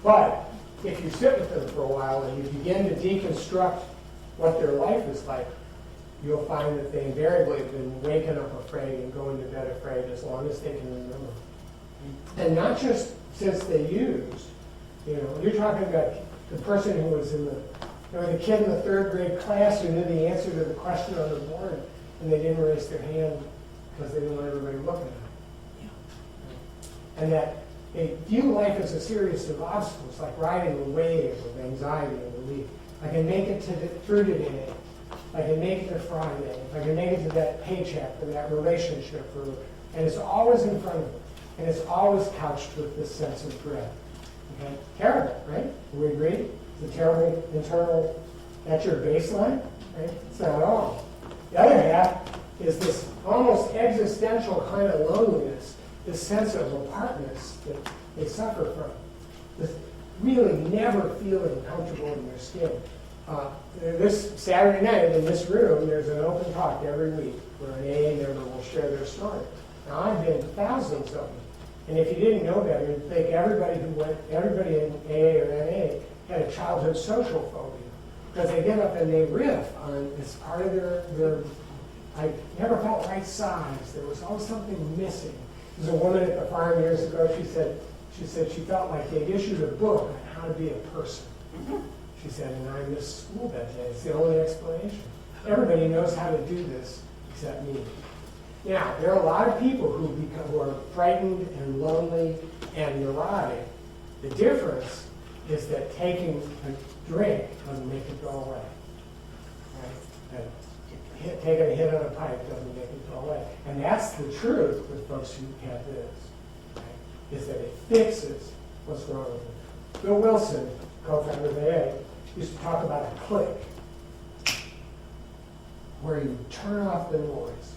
But if you sit with them for a while and you begin to deconstruct what their life is like, you'll find that they invariably have been waking up afraid and going to bed afraid as long as they can remember. And not just since they used. You know, you're talking about the person who was the kid in the third grade class who knew the answer to the question on the board, and they didn't raise their hand because they didn't want everybody looking at them. And that they view life as a series of obstacles, like riding a wave of anxiety and relief. I can make it through today. I can make it to Friday. If I can make it to that paycheck or that relationship, and it's always in front of them. And it's always couched with this sense of dread. Okay? Terrible, right? Do we agree? It's a terrible internal, that's your baseline, right? It's not at all. The other half is this almost existential kind of loneliness, this sense of apartness that they suffer from. This really never feeling comfortable in their skin. This Saturday night in this room, there's an open talk every week where an AA member will share their story. Now, I've been to thousands of them. And if you didn't know better, you'd think everybody in AA or NA had a childhood social phobia. Because they get up and they riff on, it's part of their I never felt right size. There was always something missing. There's a woman at the farm years ago, she said she felt like they'd issued a book on how to be a person. She said, and I missed school that day. It's the only explanation. Everybody knows how to do this except me. Now, there are a lot of people who are frightened and lonely and neurotic. The difference is that taking a drink doesn't make it go away. Right? Taking a hit on a pipe doesn't make it go away. And that's the truth with folks who have this, right? Is that it fixes what's wrong with them. Bill Wilson, co-founder of AA, used to talk about a click where you turn off the noise.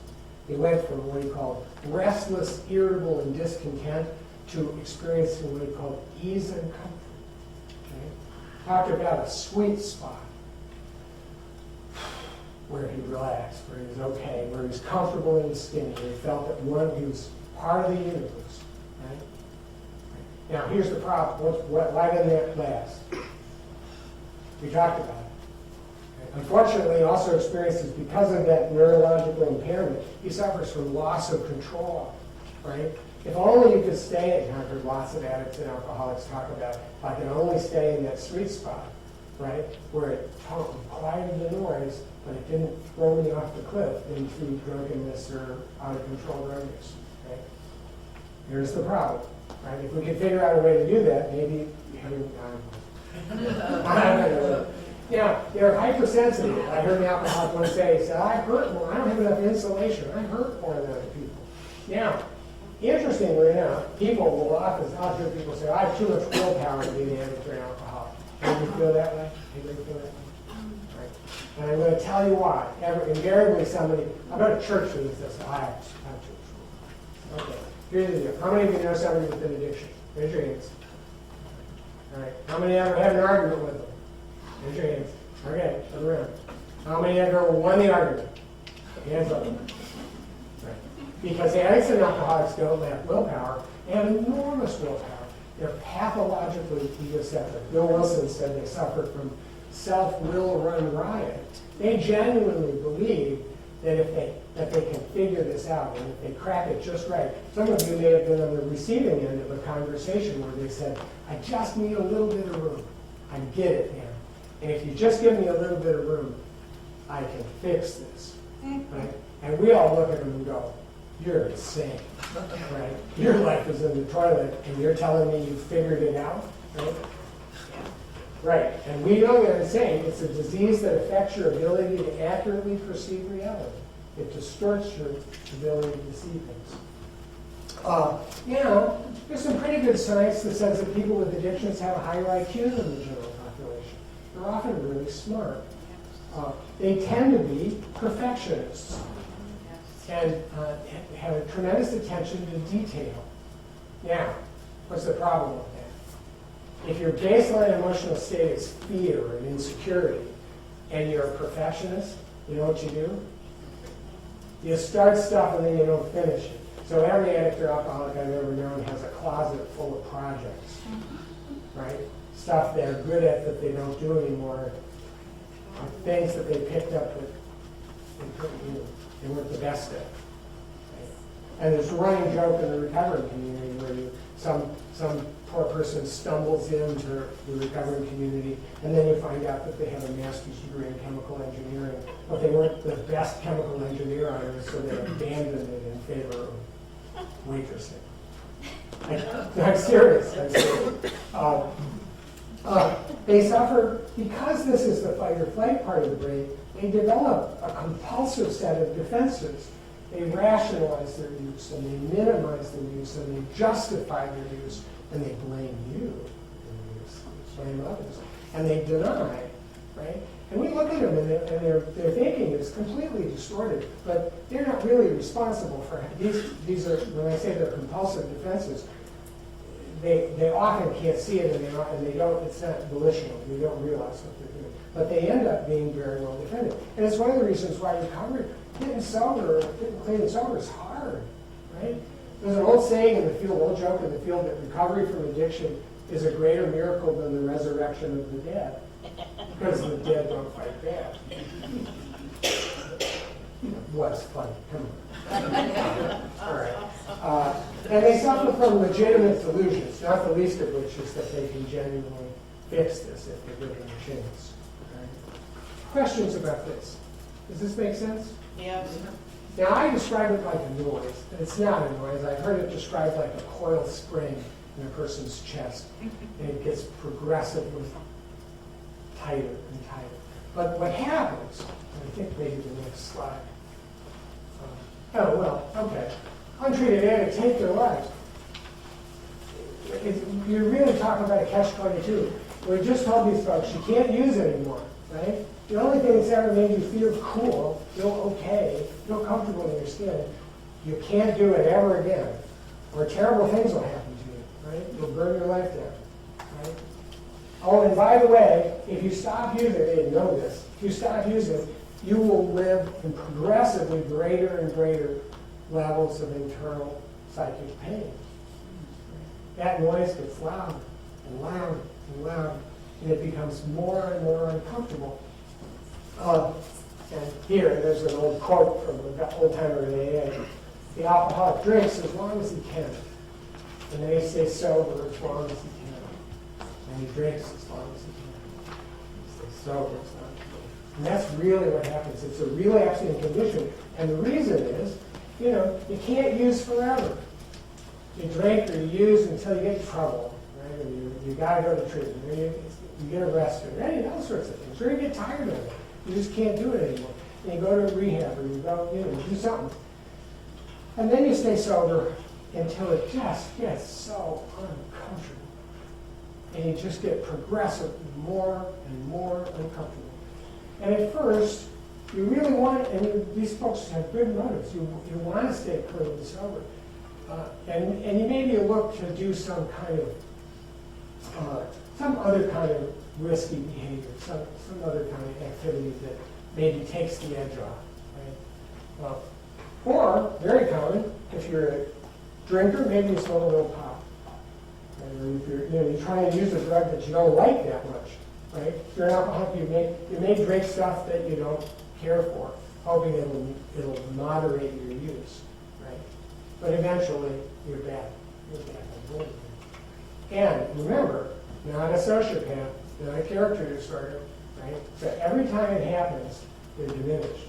He went from what he called restless, irritable, and discontent to experiencing what he called ease and comfort. Okay? Talked about a sweet spot where he relaxed, where he was okay, where he was comfortable in his skin, where he felt that he was part of the universe. Right? Now, here's the problem. Why didn't that last? We talked about it. Unfortunately, he also experiences, because of that neurological impairment, he suffers from loss of control, right? If only you could stay, and I've heard lots of addicts and alcoholics talk about, if I can only stay in that sweet spot, right, where it quieted the noise, but it didn't throw me off the cliff into drunkenness or out of control drunkenness, right? Here's the problem, right? If we could figure out a way to do that, maybe, Now, they're hypersensitive. I heard an alcoholic once say, he said, I hurt more. I don't have enough insulation. I hurt more than other people. Now, interestingly enough, people will I'll hear people say, I have too much willpower to be an addict or an alcoholic. Anybody feel that way? Anybody feel that way? Right. And I'm going to tell you why. Invariably somebody, I go to church with this. I have church. Okay. Here's the deal. How many of you know somebody with an addiction? Raise your hands. All right. How many ever had an argument with them? Raise your hands. Okay, turn around. How many ever won the argument? Hands up. Right. Because addicts and alcoholics don't have willpower. They have enormous willpower. They're pathologically egocentric. Bill Wilson said they suffer from self-will run riot. They genuinely believe that if they can figure this out and if they crack it just right. Some of you may have been on the receiving end of a conversation where they said, I just need a little bit of room. I get it now. And if you just give me a little bit of room, I can fix this. Right? And we all look at them and go, you're insane. Right? Your life is in the toilet and you're telling me you figured it out? Right? Right. And we know they're insane. It's a disease that affects your ability to accurately perceive reality. It distorts your ability to see things. There's some pretty good science that says that people with addictions have a higher IQ than the general population. They're often really smart. They tend to be perfectionists and have a tremendous attention to detail. Now, what's the problem with that? If your baseline emotional state is fear and insecurity, and you're a perfectionist, you know what you do? You start stuff and then you don't finish it. So every addict or alcoholic I've ever known has a closet full of projects, right? Stuff they're good at that they don't do anymore, or things that they picked up that they weren't the best at. Right? And there's a running joke in the recovery community where some poor person stumbles into the recovery community, and then you find out that they have a master's degree in chemical engineering, but they weren't the best chemical engineer on earth, so they abandoned it in favor of waitressing. I'm serious. They suffer, because this is the fight or flight part of the brain, they develop a compulsive set of defenses. They rationalize their use, and they minimize their use, and they justify their use, and they blame you, and they blame others, and they deny, right? And we look at them, and their thinking is completely distorted, but they're not really responsible for it. These are, when I say they're compulsive defenses, they often can't see it, and they don't. It's not volitional. They don't realize what they're doing, but they end up being very well defended. And it's one of the reasons why recovery, getting sober, getting clean and sober is hard, right? There's an old saying in the field, old joke in the field, that recovery from addiction is a greater miracle than the resurrection of the dead, because the dead don't fight back. What's funny? Come on. All right. And they suffer from legitimate delusions, not the least of which is that they can genuinely fix this if they give them a chance. Okay? Questions about this? Does this make sense? Yes. Now, I describe it like a noise, and it's not a noise. I've heard it described like a coiled spring in a person's chest, and it gets progressively tighter and tighter. But what happens, and I think maybe the next slide. Okay. Untreated addicts hate their lives. You're really talking about a catch-22. We just told these folks you can't use it anymore, right? The only thing that's ever made you feel cool, feel okay, feel comfortable in your skin, you can't do it ever again, or terrible things will happen to you, right? You'll burn your life down, right? Oh, and by the way, if you stop using it, they didn't know this, if you stop using it, you will live in progressively greater and greater levels of internal psychic pain. That noise gets louder and louder and louder, and it becomes more and more uncomfortable. And here, there's an old quote from an old-timer in AA. The alcoholic drinks as long as he can, and then he stays sober as long as he can. And he drinks as long as he can. He stays sober as long as he can. And that's really what happens. It's a relapsing condition. And the reason is, you can't use forever. You drink or you use until you get in trouble, right? Or you got to go to treatment. You get arrested, right? All sorts of things. Or you get tired of it. You just can't do it anymore. And you go to rehab, or you go, you do something. And then you stay sober until it just gets so uncomfortable. And you just get progressively more and more uncomfortable. And at first, you really want, these folks have good motives. You want to stay clean and sober. And you maybe look to do some kind of, some other kind of risky behavior, some other kind of activity that maybe takes the edge off, right? Or, very common, if you're a drinker, maybe you smoke a little pot. Or if you're trying to use a drug that you don't like that much, right? If you're an alcoholic, you may drink stuff that you don't care for, hoping it'll moderate your use, right? But eventually, you're back. You're back on board. And remember, not a sociopath, not a character disorder, right? So every time it happens, they're diminished.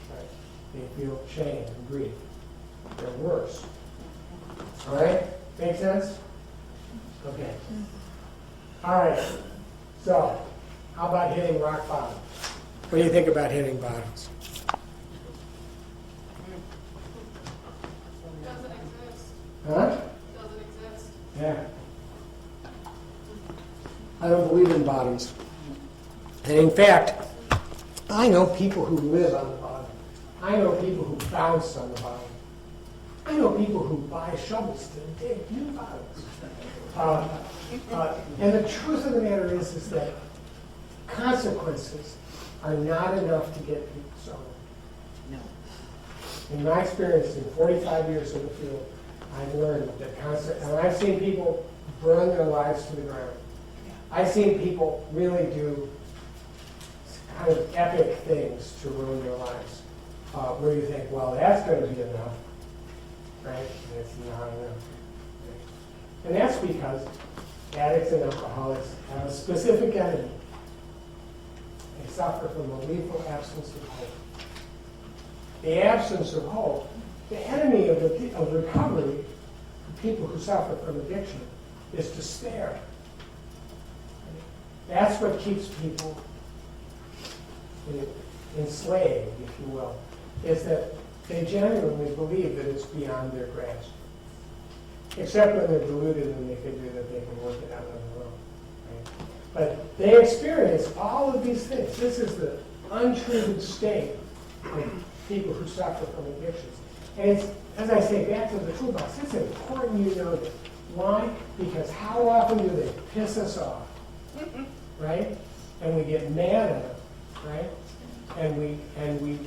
Right? They feel shame and grief. They're worse. All right? Make sense? Okay. All right. So, how about hitting rock bottom? What do you think about hitting bottoms? Doesn't exist. Huh? Doesn't exist. Yeah. I don't believe in bottoms. And in fact, I know people who live on the bottom. I know people who bounce on the bottom. I know people who buy shovels to dig new bottoms. And the truth of the matter is that consequences are not enough to get people sober. No. In my experience, in 45 years in the field, I've learned that and I've seen people burn their lives to the ground. I've seen people really do kind of epic things to ruin their lives, where you think, well, that's going to be enough, right? And it's not enough. And that's because addicts and alcoholics have a specific enemy. They suffer from a lethal absence of hope. The absence of hope, the enemy of recovery for people who suffer from addiction is despair. That's what keeps people enslaved, if you will, is that they genuinely believe that it's beyond their grasp. Except when they're deluded and they figure that they can work it out on their own. Right? But they experience all of these things. This is the untreated state of people who suffer from addictions. And it's, as I say, back to the toolbox, it's important you know this. Why? Because how often do they piss us off? Right? And we get mad at them, right? And we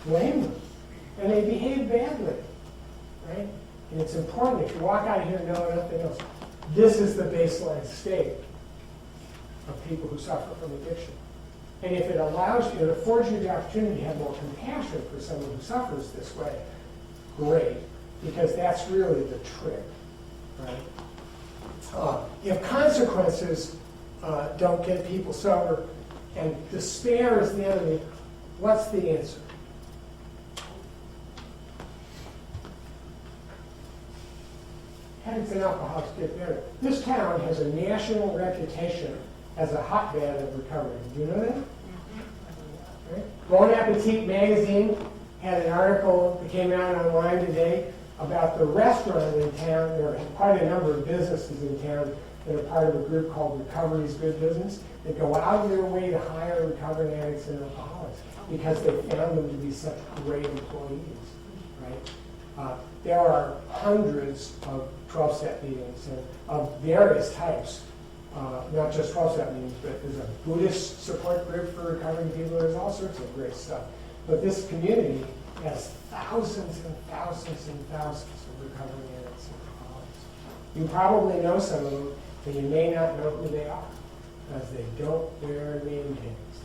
blame them. And they behave badly, right? And it's important, if you walk out of here knowing nothing else, this is the baseline state of people who suffer from addiction. And if it allows you, it affords you the opportunity to have more compassion for someone who suffers this way, great, because that's really the trick, right? If consequences don't get people sober and despair is the enemy, what's the answer? Addicts and alcoholics get better. This town has a national reputation as a hotbed of recovery. Do you know that? Right? Bon Appetit magazine had an article that came out online today about the restaurant in town. There are quite a number of businesses in town that are part of a group called Recovery is Good Business that go out of their way to hire recovering addicts and alcoholics because they found them to be such great employees. Right? There are hundreds of 12-step meetings of various types, not just 12-step meetings, but there's a Buddhist support group for recovering people. There's all sorts of great stuff. But this community has thousands and thousands and thousands of recovering addicts and alcoholics. You probably know some of them, but you may not know who they are because they don't wear name tags.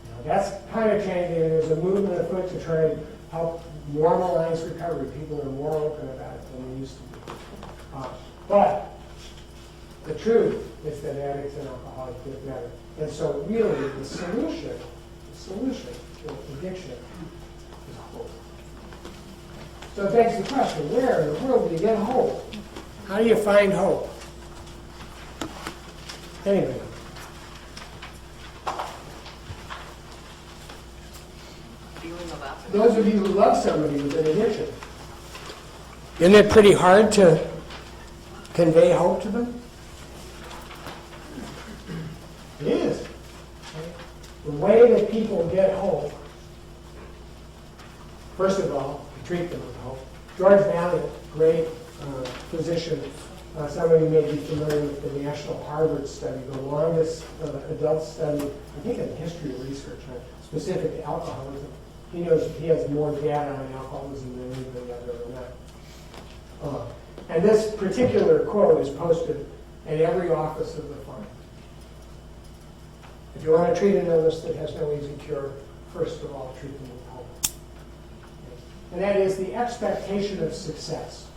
Now, that's kind of changing. There's a movement afoot to try and help normalize recovery. People are more open about it than they used to be. But the truth is that addicts and alcoholics get better. And so really the solution to addiction is hope. So it begs the question, where in the world do you get hope? How do you find hope? Anyway, those of you who love somebody with an addiction, isn't it pretty hard to convey hope to them? It is. The way that people get hope, first of all, you treat them with hope. George Vaillant, great physician, some of you may be familiar with the National Harvard study, the longest adult study, I think in the history of research on specific to alcoholism. He knows he has more data on alcoholism than anybody I've ever met. And this particular quote is posted at every office of the fund. If you want to treat an illness that has no easy cure, first of all, treat them with hope. And that is the expectation of success.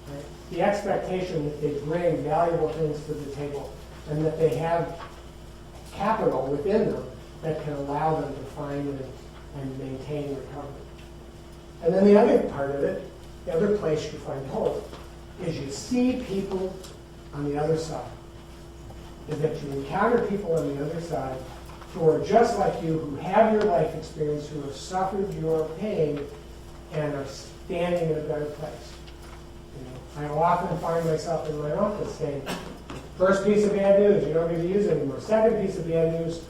Right? The expectation that they bring valuable things to the table and that they have capital within them that can allow them to find and maintain recovery. And then the other part of it, the other place you find hope, is you see people on the other side. Is that you encounter people on the other side who are just like you, who have your life experience, who have suffered your pain, and are standing in a better place. You know, I often find myself in my office saying, first piece of bad news, you don't need to use it anymore. Second piece of bad news,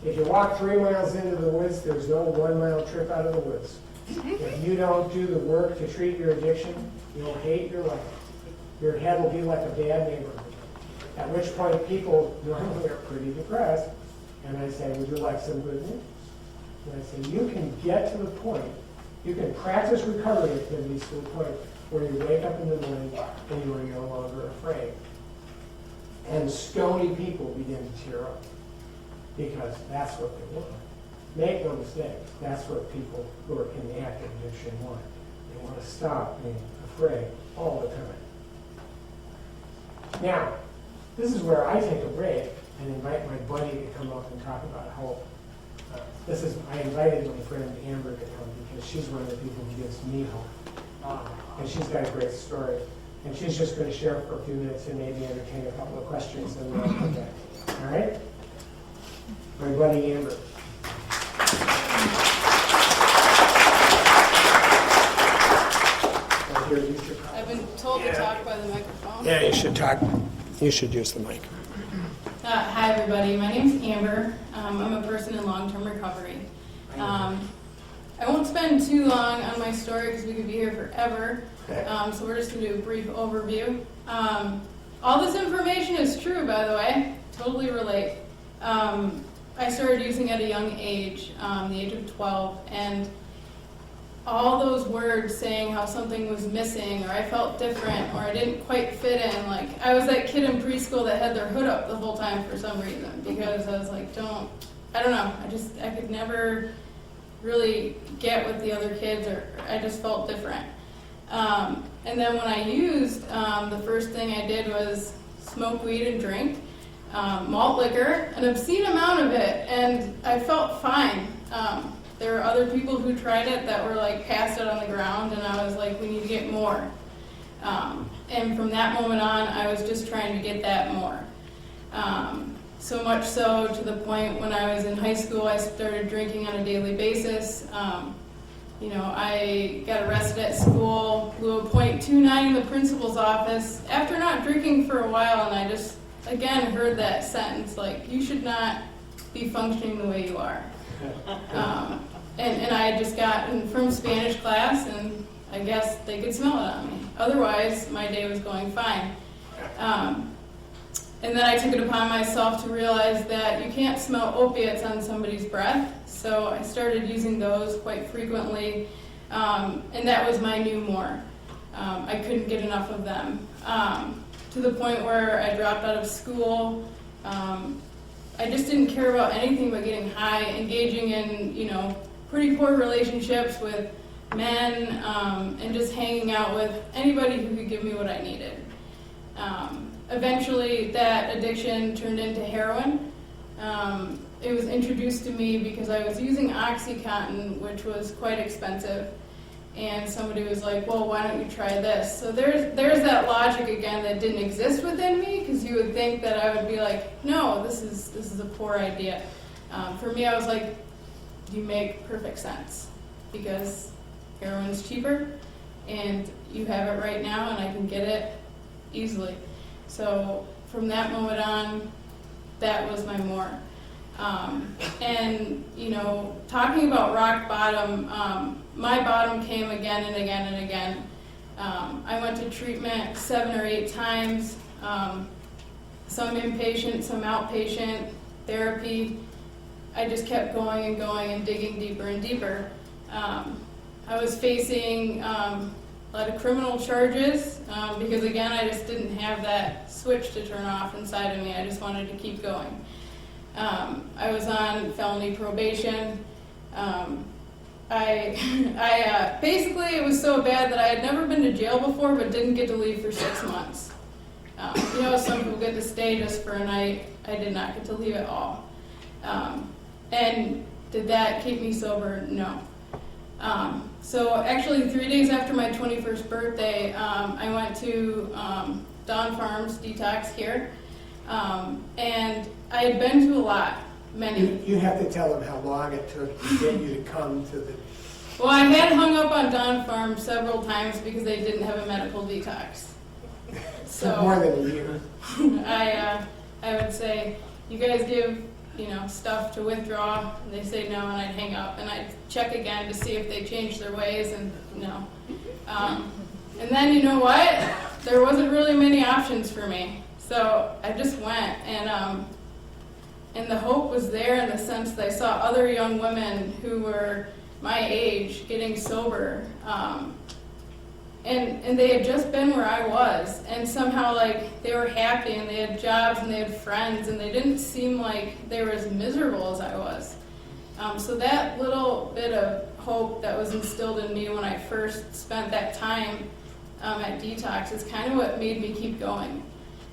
if you walk 3 miles into the woods, there's no 1 mile trip out of the woods. If you don't do the work to treat your addiction, you'll hate your life. Your head will be like a bad neighborhood. At which point people normally are pretty depressed, and I say, would you like some good news? And I say, you can get to the point, you can practice recovery activities to the point where you wake up in the morning and you are no longer afraid. And stony people begin to tear up, because that's what they want. Make no mistake, that's what people who are in the active addiction want. They want to stop being afraid all the time. Now, this is where I take a break and invite my buddy to come up and talk about hope. I invited my friend Amber to come because she's one of the people who gives me hope. And she's got a great story. And she's just going to share for a few minutes and maybe entertain a couple of questions and then I'll come back. All right? My buddy Amber. I've been told to talk by the microphone. Yeah, you should talk. You should use the mic. Hi, everybody. My name's Amber. I'm a person in long-term recovery. I won't spend too long on my story because we could be here forever. So we're just going to do a brief overview. All this information is true, by the way. Totally relate. I started using at a young age, the age of 12, and all those words saying how something was missing, or I felt different, or I didn't quite fit in. Like, I was that kid in preschool that had their hood up the whole time for some reason, because I was like, I don't know, I could never really get with the other kids, or I just felt different. And then when I used, the first thing I did was smoke weed and drink malt liquor, an obscene amount of it, and I felt fine. There were other people who tried it that were like passed out on the ground, and I was like, we need to get more. And from that moment on, I was just trying to get that more. So much so to the point when I was in high school, I started drinking on a daily basis. I got arrested at school, blew a .29 in the principal's office after not drinking for a while, and I just, again, heard that sentence, like, you should not be functioning the way you are. And I had just gotten from Spanish class, and I guess they could smell it on me. Otherwise, my day was going fine. And then I took it upon myself to realize that you can't smell opiates on somebody's breath, so I started using those quite frequently, and that was my new more. I couldn't get enough of them, to the point where I dropped out of school. I just didn't care about anything but getting high, engaging in, pretty poor relationships with men, and just hanging out with anybody who could give me what I needed. Eventually, that addiction turned into heroin. It was introduced to me because I was using OxyContin, which was quite expensive, and somebody was like, well, why don't you try this? So there's that logic again that didn't exist within me, because you would think that I would be like, no, this is a poor idea. For me, I was like, you make perfect sense. because heroin's cheaper, and you have it right now, and I can get it easily. So from that moment on, that was my more. And, you know, talking about rock bottom, my bottom came again and again and again. I went to treatment 7 or 8 times, some inpatient, some outpatient therapy. I just kept going and going and digging deeper and deeper. I was facing a lot of criminal charges because, again, I just didn't have that switch to turn off inside of me. I just wanted to keep going. I was on felony probation. Basically, it was so bad that I had never been to jail before, but didn't get to leave for 6 months. You know, some people get to stay just for a night. I did not get to leave at all. And did that keep me sober? No. So actually, 3 days after my 21st birthday, I went to Dawn Farms Detox here, and I had been to a lot, many. You have to tell them how long it took to get you to come to the... Well, I had hung up on Dawn Farm several times because they didn't have a medical detox. For more than a year. I would say, you guys give, you know, stuff to withdraw, and they say no, and I'd hang up, and I'd check again to see if they changed their ways, and no. And then, you know what? There wasn't really many options for me, so I just went, and the hope was there in the sense that I saw other young women who were my age getting sober, and they had just been where I was, and somehow, like, they were happy, and they had jobs, and they had friends, and they didn't seem like they were as miserable as I was. So that little bit of hope that was instilled in me when I first spent that time at detox is kind of what made me keep going.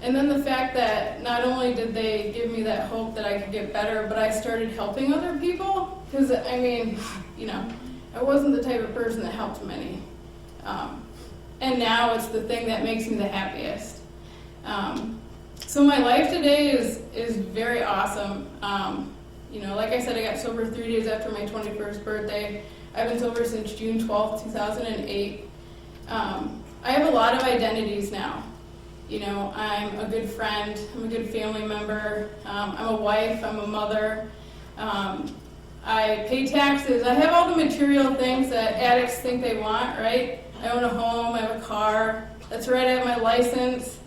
And then the fact that not only did they give me that hope that I could get better, but I started helping other people, because, I mean, you know, I wasn't the type of person that helped many. And now it's the thing that makes me the happiest. So my life today is very awesome. You know, like I said, I got sober 3 days after my 21st birthday. I've been sober since June 12th, 2008. I have a lot of identities now. You know, I'm a good friend, I'm a good family member, I'm a wife, I'm a mother. I pay taxes. I have all the material things that addicts think they want, right? I own a home, I have a car. That's right, I have my license,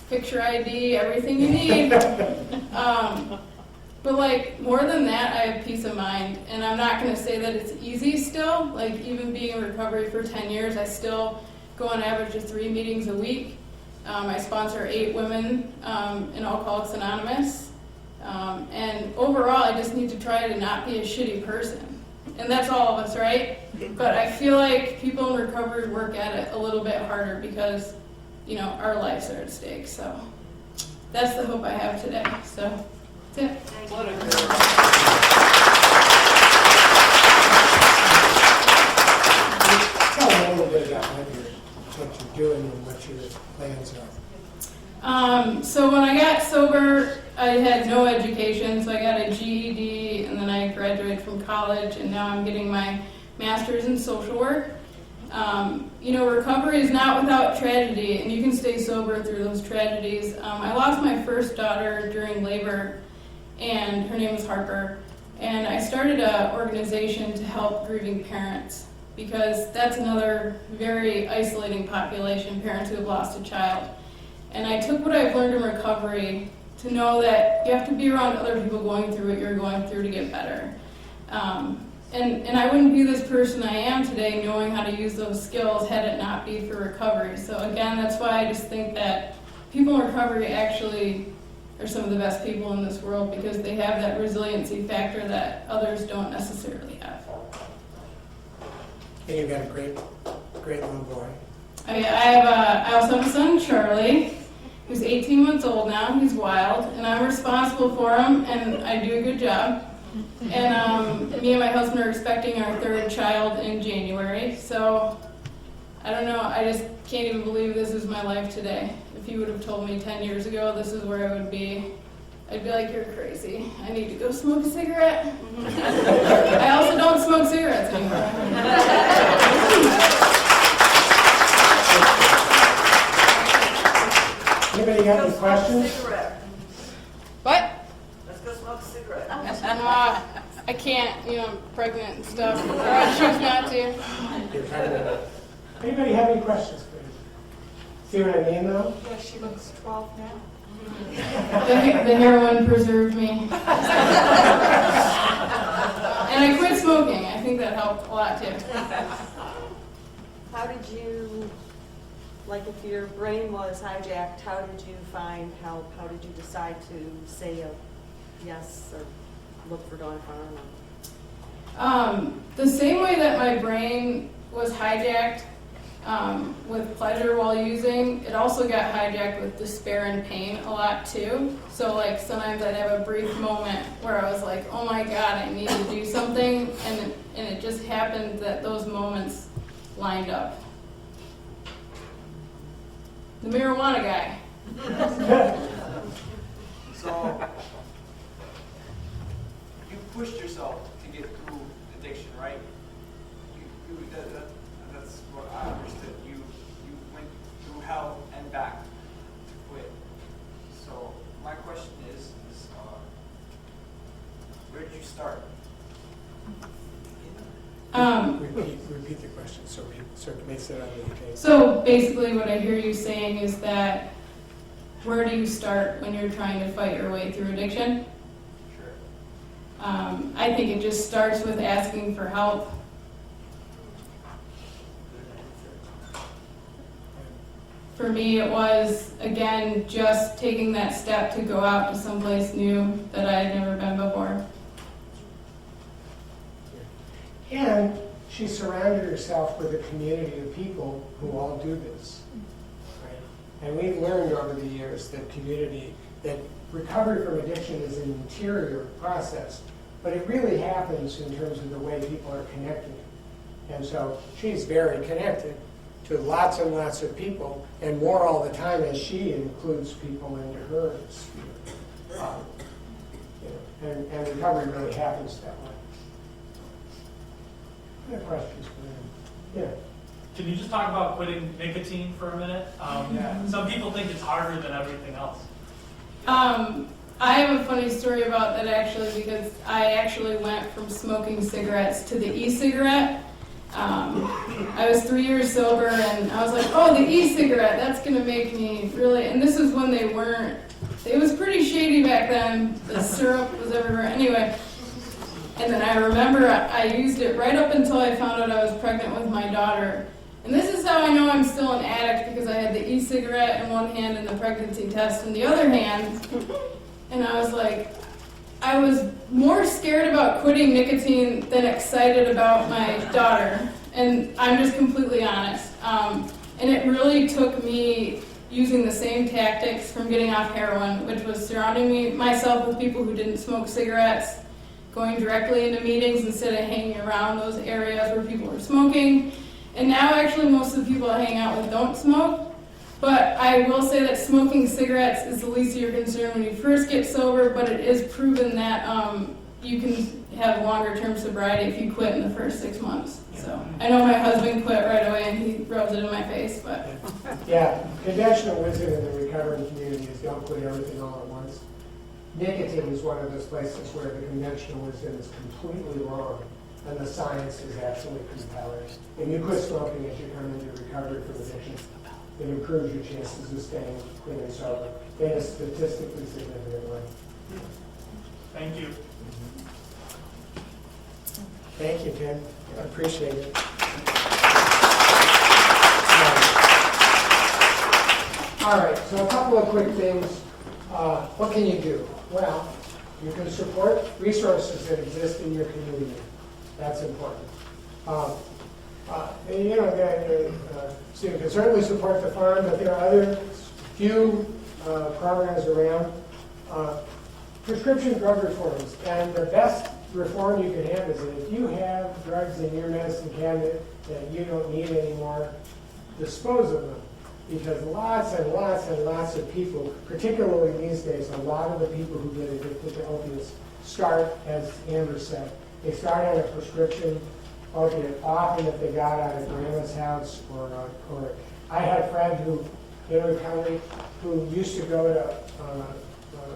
picture ID, everything you need. But like, more than that, I have peace of mind. And I'm not gonna say that it's easy still. Like, even being in recovery for 10 years, I still go on average of 3 meetings a week. I sponsor 8 women in Alcoholics Anonymous. And overall, I just need to try to not be a shitty person. And that's all of us, right? But I feel like people in recovery work at it a little bit harder because, you know, our lives are at stake. So that's the hope I have today. So that's it. What a girl. Tell me a little bit about what you're doing and what your plans are. So when I got sober, I had no education, so I got a GED, and then I graduated from college, and now I'm getting my master's in social work. You know, recovery is not without tragedy, and you can stay sober through those tragedies. I lost my first daughter during labor, and her name was Harper, and I started an organization to help grieving parents, because that's another very isolating population, parents who have lost a child. And I took what I've learned in recovery to know that you have to be around other people going through what you're going through to get better. And I wouldn't be this person I am today knowing how to use those skills had it not be for recovery. So again, that's why I just think that people in recovery actually are some of the best people in this world, because they have that resiliency factor that others don't necessarily have. And you've got a great little boy. I also have a son, Charlie, who's 18 months old now. He's wild, and I'm responsible for him, and I do a good job. And me and my husband are expecting our 3rd child in January. So I don't know, I just can't even believe this is my life today. If you would have told me 10 years ago this is where I would be, I'd be like, you're crazy. I need to go smoke a cigarette. I also don't smoke cigarettes anymore. Anybody got any questions? Cigarette. What? Let's go smoke a cigarette. I can't, I'm pregnant and stuff. Or I choose not to. Anybody have any questions, please? See what I mean, though? Yeah, she looks 12 now. The heroin preserved me. And I quit smoking. I think that helped a lot too. How did you, like if your brain was hijacked, how did you find help? How did you decide to say a yes or look for Dawn Farm? The same way that my brain was hijacked with pleasure while using, it also got hijacked with despair and pain a lot too. So like sometimes I'd have a brief moment where I was like, oh my God, I need to do something. And it just happened that those moments lined up. The marijuana guy. So, you pushed yourself to get through addiction, right? That's what I understood. You went through hell and back to quit. So, my question is where did you start? Repeat the question so it may sit on the tape. So basically what I hear you saying is that where do you start when you're trying to fight your way through addiction? Sure. I think it just starts with asking for help. For me, it was, again, just taking that step to go out to someplace new that I had never been before. And she surrounded herself with a community of people who all do this. Right? And we've learned over the years that recovery from addiction is an interior process, but it really happens in terms of the way people are connected. And so she's very connected to lots and lots of people, and more all the time as she includes people into her sphere. And recovery really happens that way. Other questions for them? Yeah. Can you just talk about quitting nicotine for a minute? Some people think it's harder than everything else. I have a funny story about that actually, because I actually went from smoking cigarettes to the e-cigarette. I was 3 years sober and I was like, oh, the e-cigarette, that's going to make me really, and this was when they weren't, it was pretty shady back then. The syrup was everywhere. Anyway, and then I remember I used it right up until I found out I was pregnant with my daughter. And this is how I know I'm still an addict, because I had the e-cigarette in one hand and the pregnancy test in the other hand. And I was like, I was more scared about quitting nicotine than excited about my daughter. And I'm just completely honest. And it really took me using the same tactics from getting off heroin, which was surrounding myself with people who didn't smoke cigarettes, going directly into meetings instead of hanging around those areas where people were smoking. And now actually most of the people I hang out with don't smoke. But I will say that smoking cigarettes is the least of your concern when you first get sober, but it is proven that you can have longer term sobriety if you quit in the first 6 months. So I know my husband quit right away and he rubs it in my face, but. Yeah, conventional wisdom in the recovering community is don't quit everything all at once. Nicotine is one of those places where the conventional wisdom is completely wrong and the science is absolutely compelling. If you quit smoking as you come into recovery from addiction, it improves your chances of staying clean and sober in a statistically significant way. Thank you. Thank you, Tim. I appreciate it. All right, so a couple of quick things. What can you do? Well, you can support resources that exist in your community. That's important. And, so you can certainly support the farm, but there are other few programs around. Prescription drug reforms, and the best reform you can have is that if you have drugs in your medicine cabinet that you don't need anymore, dispose of them. because lots and lots and lots of people, particularly these days, a lot of the people who get addicted to opiates start, as Amber said, they start on a prescription opiate, often if they got out of grandma's house or I had a friend who, in recovery, who used to go to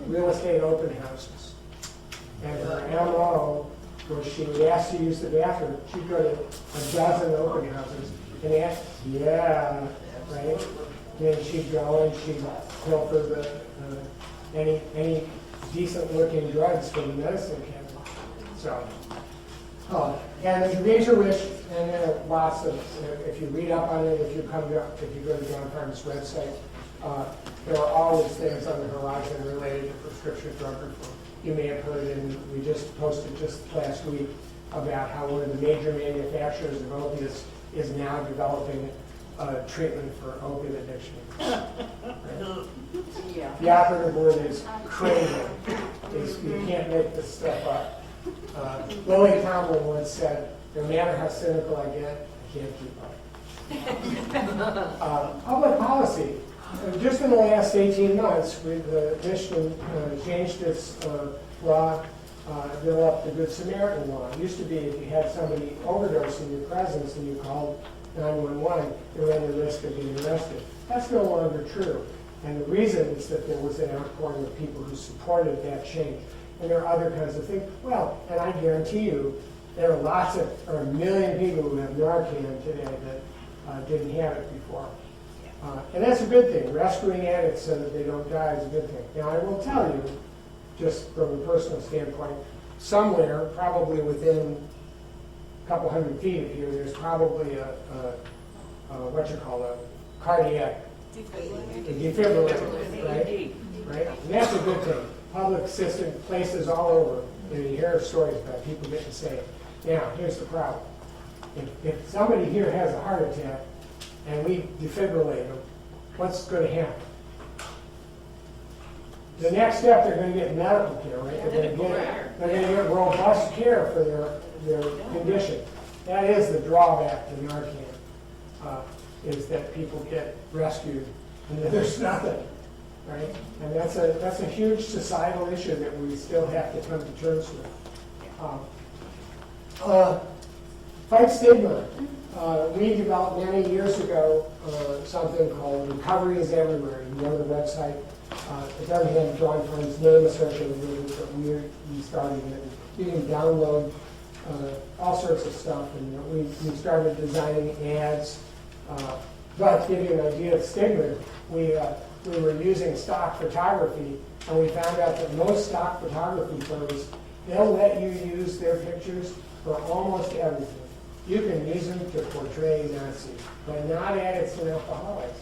real estate open houses. And her MO was she would ask to use the bathroom. She'd go to a dozen open houses and ask, yeah, right? Then she'd go and she'd pilfer any decent looking drugs from the medicine cabinet. So, and there's a major wish, and there are lots of, if you read up on it, if you go to John Farm's website, there are always things on the horizon related to prescription drug reform. You may have heard, and we just posted just last week about how one of the major manufacturers of opiates is now developing a treatment for opiate addiction. Right? Yeah. The operative word is crazy. You can't make this stuff up. Lily Tomlin once said, no matter how cynical I get, I can't keep up. Public policy. Just in the last 18 months, Michigan changed its law, developed the Good Samaritan law. It used to be if you had somebody overdose in your presence and you called 911, you ran the risk of being arrested. That's no longer true. And the reason is that there was an outpouring of people who supported that change. And there are other kinds of things. Well, and I guarantee you, there are a million people who have Narcan today that didn't have it before. And that's a good thing. Rescuing addicts so that they don't die is a good thing. Now, I will tell you, just from a personal standpoint, somewhere, probably within a couple hundred feet of here, there's probably a cardiac defibrillator, right? And that's a good thing. Public system, places all over, you hear stories about people getting saved. Now, here's the problem. If somebody here has a heart attack and we defibrillate them, what's going to happen? The next step, they're going to get medical care, right? They're going to get robust care for their condition. That is the drawback to Narcan, is that people get rescued and then there's nothing, right? And that's a huge societal issue that we still have to come to terms with. Fight stigma. We developed many years ago something called Recovery is Everywhere. You go to the website. It doesn't have John Farm's name associated with it, but we started it. You can download all sorts of stuff, and we started designing ads. But to give you an idea of stigma, we were using stock photography, and we found out that most stock photography firms, they'll let you use their pictures for almost everything. You can use them to portray Nazis, but not addicts and alcoholics.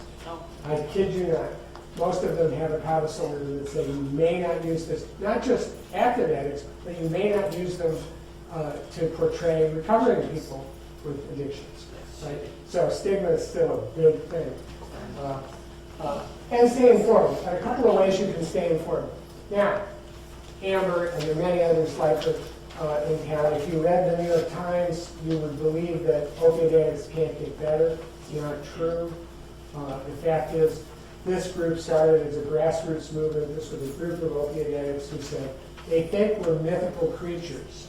I kid you not. Most of them have a codicil that say you may not use this, not just active addicts, but you may not use them to portray recovering people with addictions. Right? So stigma is still a big thing. And stay informed. A couple of ways you can stay informed. Now, Amber, and there are many others like her in town, if you read the New York Times, you would believe that opiate addicts can't get better. It's not true. The fact is, this group started as a grassroots movement. This was a group of opiate addicts who said they think we're mythical creatures.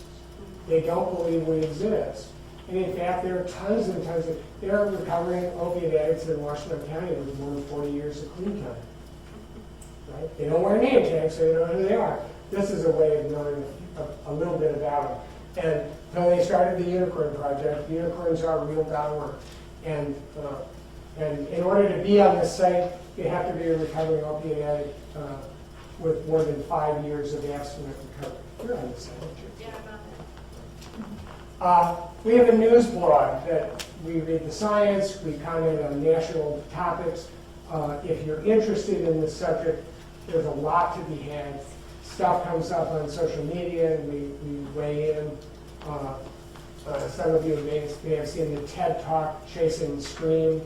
They don't believe we exist. And in fact, there are tons and tons of, there are recovering opiate addicts in Washington County with more than 40 years of clean time. Right? They don't wear name tags, so they don't know who they are. This is a way of knowing a little bit about them. And so they started the Unicorn Project. Unicorns are real.org. And in order to be on this site, you have to be a recovering opiate addict with more than 5 years of abstinent recovery. You're on the site, aren't you? Yeah, I'm on there. We have a news blog that we read the science, we comment on national topics. If you're interested in this subject, there's a lot to be had. Stuff comes up on social media, and we weigh in. Some of you may have seen the TED Talk, Chasing the Stream.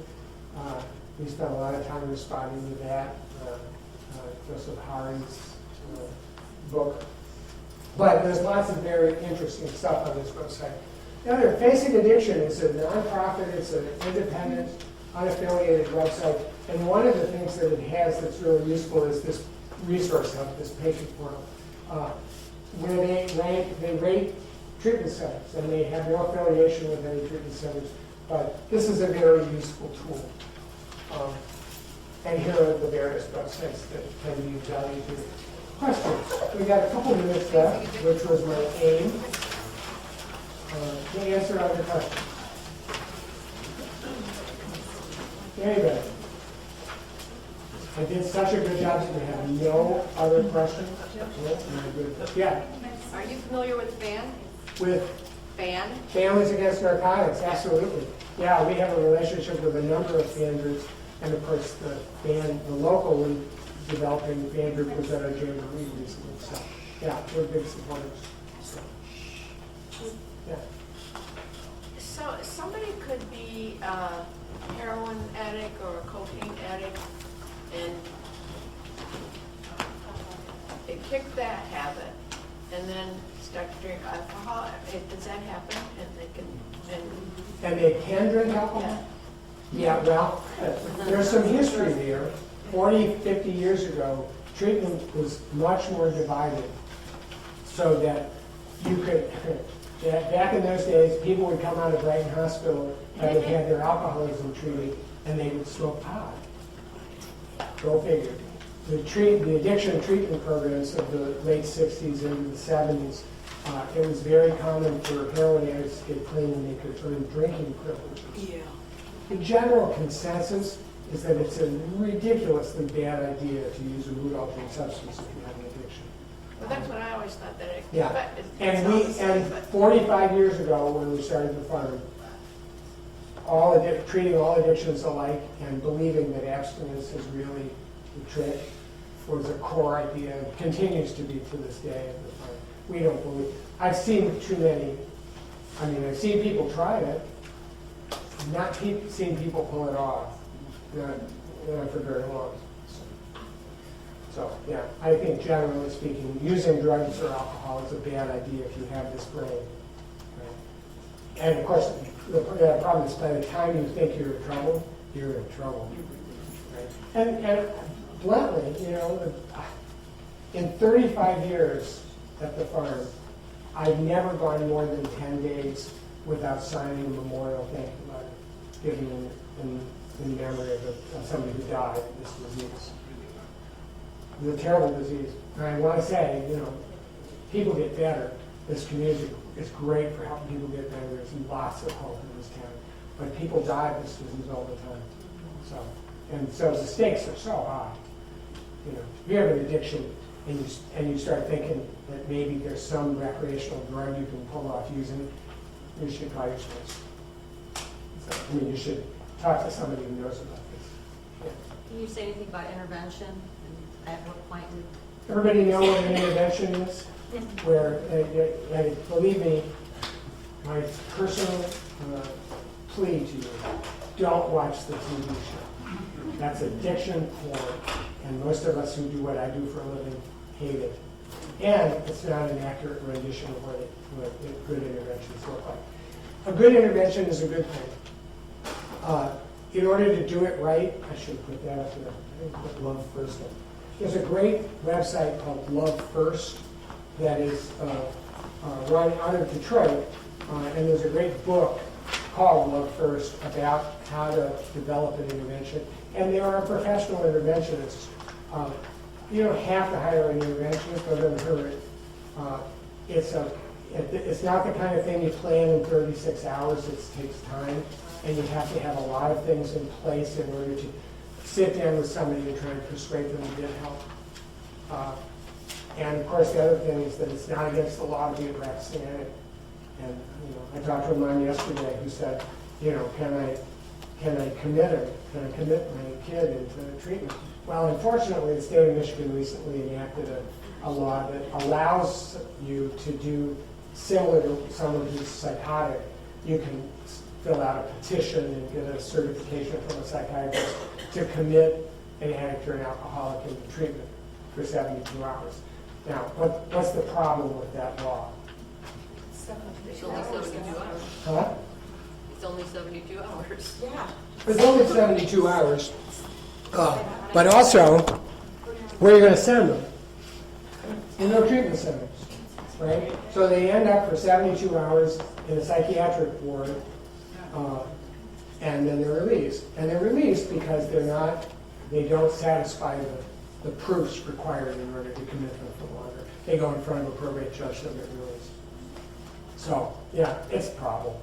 We spent a lot of time responding to that, Joseph Hari's book. But there's lots of very interesting stuff on this website. The other, Facing Addiction is a nonprofit. It's an independent unaffiliated website. And one of the things that it has that's really useful is this resource hub, this patient portal, where they rate treatment centers, and they have no affiliation with any treatment centers. But this is a very useful tool. And here are the various websites that can be valued here. Questions? We got a couple minutes left, which was my aim. To answer other questions. Anybody? I did such a good job that you have no other questions? Yeah. Are you familiar with FAN? With FAN? Families Against Narcotics, absolutely. Yeah, we have a relationship with a number of fan groups, and of course the locally developing fan group was at our jamboree recently. So yeah, we're big supporters. So, yeah. So somebody could be a heroin addict or a cocaine addict and they kick that habit and then start to drink alcohol. Does that happen? And they can And they can drink alcohol? Yeah, well, there's some history there. 40, 50 years ago, treatment was much more divided so that you could, back in those days, people would come out of Brighton Hospital having had their alcoholism treated, and they would smoke pot. Go figure. The addiction treatment programs of the late 60s into the 70s, it was very common for heroin addicts to get clean and they could earn drinking privileges. Yeah. The general consensus is that it's a ridiculously bad idea to use a mood-altering substance if you have an addiction. well, that's what I always thought that it, Yeah. but And 45 years ago, when we started the farm, treating all addictions alike and believing that abstinence is really the trick was a core idea, and continues to be to this day at the farm. We don't believe. I've seen too many. I've seen people try it. Not seen people pull it off. Not for very long. So yeah, I think generally speaking, using drugs or alcohol is a bad idea if you have this brain. Right? And of course, the problem is by the time you think you're in trouble, you're in trouble. Right? And bluntly, in 35 years at the farm, I've never gone more than 10 days without signing a memorial thank you letter, given in memory of somebody who died of this disease. It's a terrible disease. And I want to say, people get better. This community is great for helping people get better. There's lots of hope in this town. But people die of this disease all the time. So the stakes are so high. If you have an addiction and you start thinking that maybe there's some recreational drug you can pull off using, you should call your source. You should talk to somebody who knows about this. Yeah. Can you say anything about intervention and at what point we... Everybody know what an intervention is? Where, and believe me, my personal plea to you, don't watch the TV show. That's addiction porn, and most of us who do what I do for a living hate it. And it's not an accurate rendition of what good interventions look like. A good intervention is a good thing. In order to do it right, I should put that up there. I think put Love First in. There's a great website called Love First that is run out of Detroit, and there's a great book called Love First about how to develop an intervention. And there are professional interventionists. You don't have to hire an interventionist, but it doesn't hurt. It's not the kind of thing you plan in 36 hours. It takes time, and you have to have a lot of things in place in order to sit down with somebody and try and persuade them to get help. And of course, the other thing is that it's not against the law to be a practicing addict. And I talked to a mom yesterday who said, can I commit her? Can I commit my kid into treatment? Well, unfortunately, the state of Michigan recently enacted a law that allows you to do similar to someone who's psychotic. You can fill out a petition and get a certification from a psychiatrist to commit an addict or an alcoholic into treatment for 72 hours. Now, what's the problem with that law? It's only 72 hours. Huh? It's only 72 hours. Yeah. It's only 72 hours. But also, where are you going to send them? In no treatment centers, right? So they end up for 72 hours in a psychiatric ward, and then they're released. And they're released because they don't satisfy the proofs required in order to commit them for longer. They go in front of a probate judge and they're released. So, yeah, it's a problem.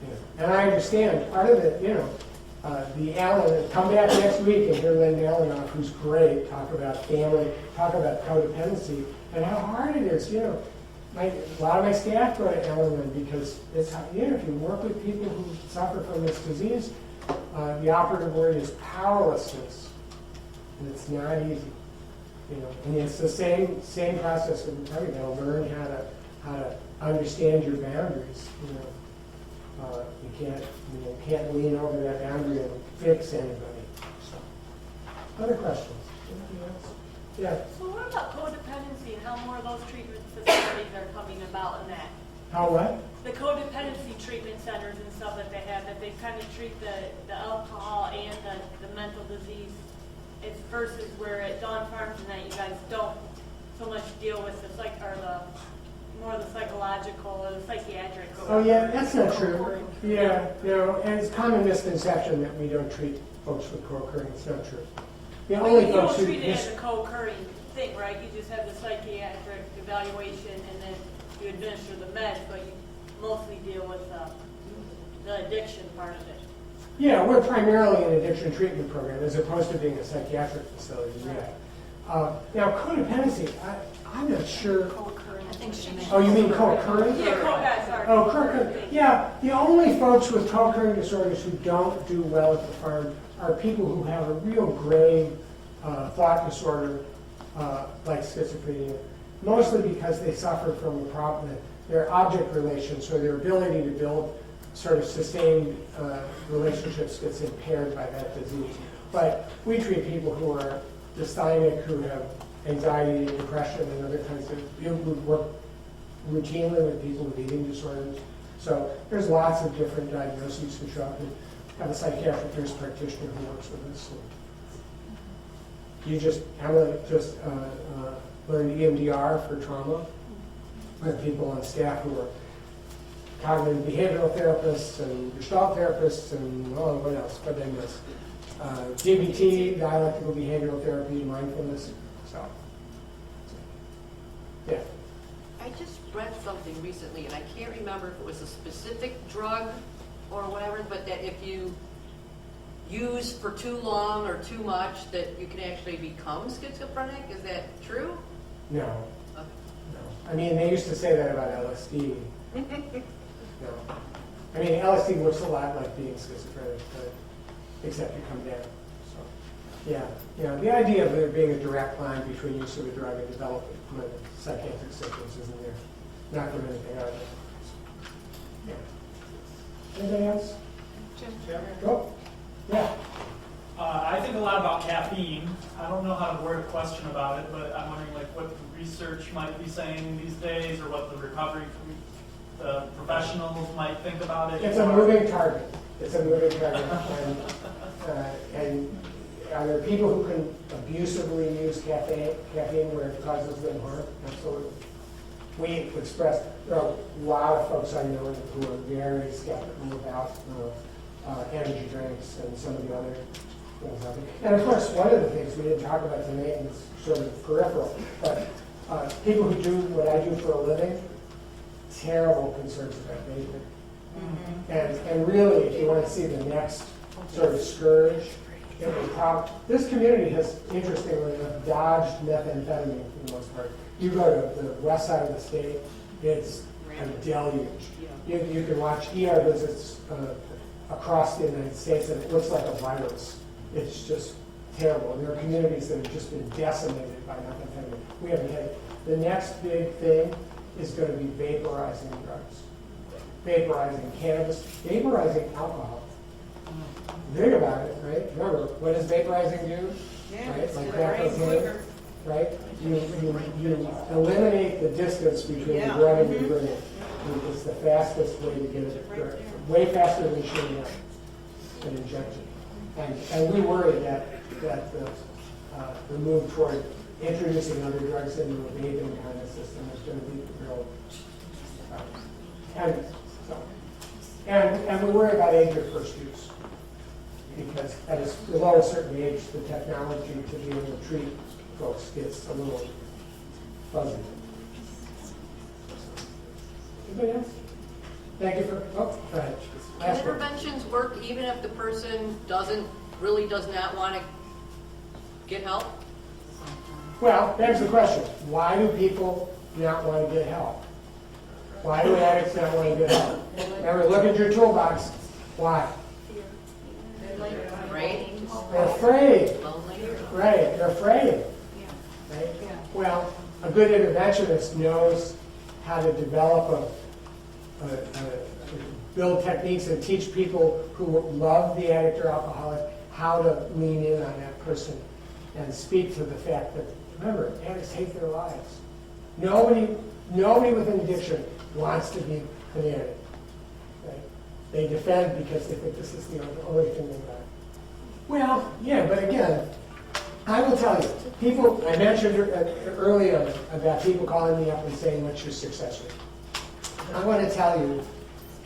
Yeah. And I understand part of it, the Allen, come back next week and hear Lynn Allenoff, who's great, talk about family, talk about codependency, and how hard it is. A lot of my staff go to Al-Anon because it's, if you work with people who suffer from this disease, the operative word is powerlessness, and it's not easy. And it's the same process with recovery. They'll learn how to understand your boundaries. You can't lean over that boundary and fix anybody. So, other questions? Anything else? Yeah. So what about codependency and how more of those treatment facilities are coming about in that? How what? The codependency treatment centers and stuff that they have, that they kind of treat the alcohol and the mental disease, it's versus where at Dawn Farms and that you guys don't so much deal with more the psychological or the psychiatric. Oh yeah, that's not true. Yeah, and it's a common misconception that we don't treat folks with co-occurring. It's not true. You don't treat it as a co-occurring thing, right? You just have the psychiatric evaluation and then you administer the meds, but you mostly deal with the addiction part of it. Yeah, we're primarily an addiction treatment program as opposed to being a psychiatric facility. Yeah. Now, codependency, I'm not sure. I think she meant. Oh, you mean co-occurring? Yeah, sorry. Oh, co-occurring. Yeah, the only folks with co-occurring disorders who don't do well at the farm are people who have a real grave thought disorder like schizophrenia, mostly because they suffer from a problem that their object relations or their ability to build sort of sustained relationships gets impaired by that disease. But we treat people who are dysthymic, who have anxiety, depression, and other kinds of, we work routinely with people with eating disorders. So there's lots of different diagnoses who show up. We have a psychiatric nurse practitioner who works with us. Emily just learned EMDR for trauma. We have people on staff who are cognitive behavioral therapists and gestalt therapists and, what else? What did I miss? DBT, dialectical behavioral therapy, mindfulness. So, yeah. I just read something recently, and I can't remember if it was a specific drug or whatever, but that if you use for too long or too much, that you can actually become schizophrenic. Is that true? No. Okay. No. I mean, they used to say that about LSD. No. I mean, LSD looks a lot like being schizophrenic, but except you come down. So, yeah. The idea of there being a direct line between use of a drug and development of psychiatric symptoms isn't there. Not from anything either. Yeah. Anything else? Jim? Go. Yeah. I think a lot about caffeine. I don't know how to word a question about it, but I'm wondering what the research might be saying these days, or what the recovery professionals might think about it. It's a moving target. And are there people who can abusively use caffeine where it causes them harm? Absolutely. There are a lot of folks I know who are very skeptical about energy drinks and some of the other things out there. And of course, one of the things we didn't talk about tonight, and it's sort of peripheral, but people who do what I do for a living, terrible concerns about vaping. Mm-hmm. And really, if you want to see the next sort of scourge, it will this community has, interestingly enough, dodged methamphetamine for the most part. You go to the west side of the state, it's a deluge. You can watch ER visits across the United States, and it looks like a virus. It's just terrible. And there are communities that have just been decimated by methamphetamine. We haven't had it. The next big thing is going to be vaporizing drugs, vaporizing cannabis, vaporizing alcohol. Think about it, right? Remember, what does vaporizing do? Yeah, right? it's Like the crack brain cocaine, quicker. right? You eliminate the distance between the drug and your brain. It's the fastest way to get it, way faster than shooting up an injection. And we worry that the move toward introducing other drugs into a vaping kind of system is going to be real. And we worry about age of first use, because below a certain age, the technology to be able to treat folks gets a little fuzzy. Anybody else? Thank you for, go ahead. Can interventions work even if the person does not want to get help? Well, there's the question. Why do people not want to get help? Why do addicts not want to get help? Remember, look at your toolbox. Why? Right? They're afraid. Lonely? Right, they're afraid. Right? Well, a good interventionist knows how to develop build techniques and teach people who love the addict or alcoholic how to lean in on that person and speak to the fact that, remember, addicts hate their lives. Nobody with an addiction wants to be an addict. Right? They defend because they think this is the only thing they got. Well, yeah, but again, I will tell you, I mentioned earlier about people calling me up and saying, what's your success rate? I want to tell you,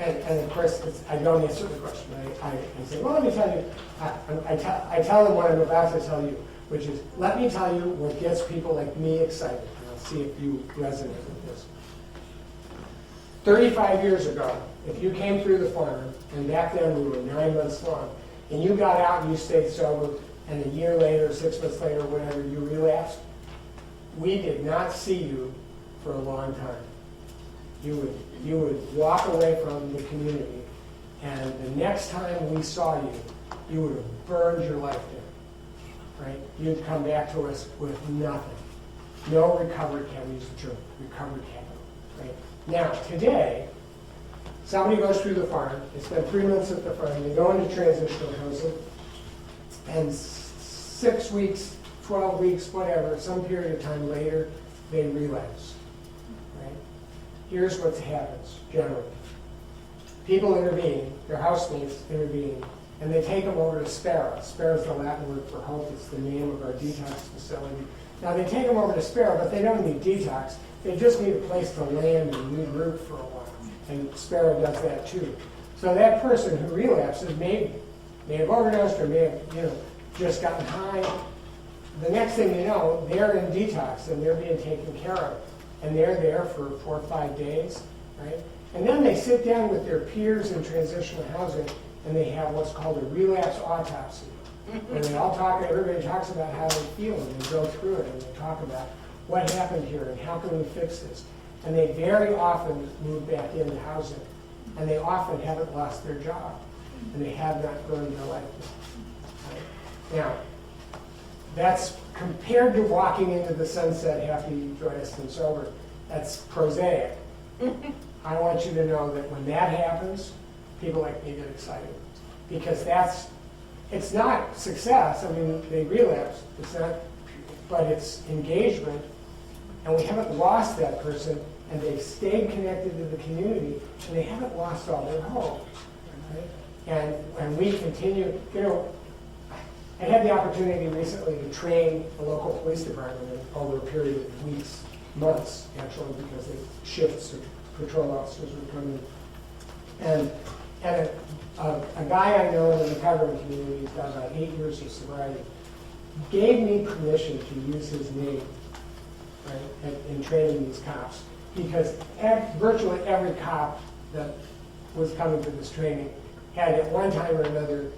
and of course, I don't answer the question. I say, well, let me tell you, I tell them what I'm about to tell you, which is, let me tell you what gets people like me excited. And I'll see if you resonate with this. 35 years ago, if you came through the farm, and back then we were 9 months long, and you got out and you stayed sober, and a year later, 6 months later, whenever you relapsed, we did not see you for a long time. You would walk away from the community, and the next time we saw you, you would have burned your life down, right? You'd come back to us with nothing. No recovery capital, use the term, recovery capital, right? Now, today, somebody goes through the farm, they spend 3 months at the farm, they go into transitional housing, and 6 weeks, 12 weeks, whatever, some period of time later, they relapse. Right? Here's what happens, generally. People intervene, their housemates intervene, and they take them over to Sparrow. Sparrow is the Latin word for hope. It's the name of our detox facility. Now, they take them over to Sparrow, but they don't need detox. They just need a place to land and regroup for a while. And Sparrow does that too. So that person who relapses may have overdosed or may have, just gotten high. The next thing you know, they're in detox and they're being taken care of. And they're there for 4 or 5 days, right? And then they sit down with their peers in transitional housing and they have what's called a relapse autopsy. And they all talk, everybody talks about how they feel and they go through it and they talk about what happened here and how can we fix this. And they very often move back into housing. And they often haven't lost their job. And they have not burned their life down. Now, that's compared to walking into the sunset happy, joyous, and sober. That's prosaic. I want you to know that when that happens, people like me get excited. Because it's not success. I mean, they relapse. It's not, but it's engagement. And we haven't lost that person, and they've stayed connected to the community, and they haven't lost all their hope. Right? And we continue, I had the opportunity recently to train a local police department over a period of weeks, months, actually, because the shifts of patrol officers were coming. And a guy I know in the recovery community who's got about 8 years of sobriety gave me permission to use his name, right, in training these cops. Because virtually every cop that was coming to this training had at one time or another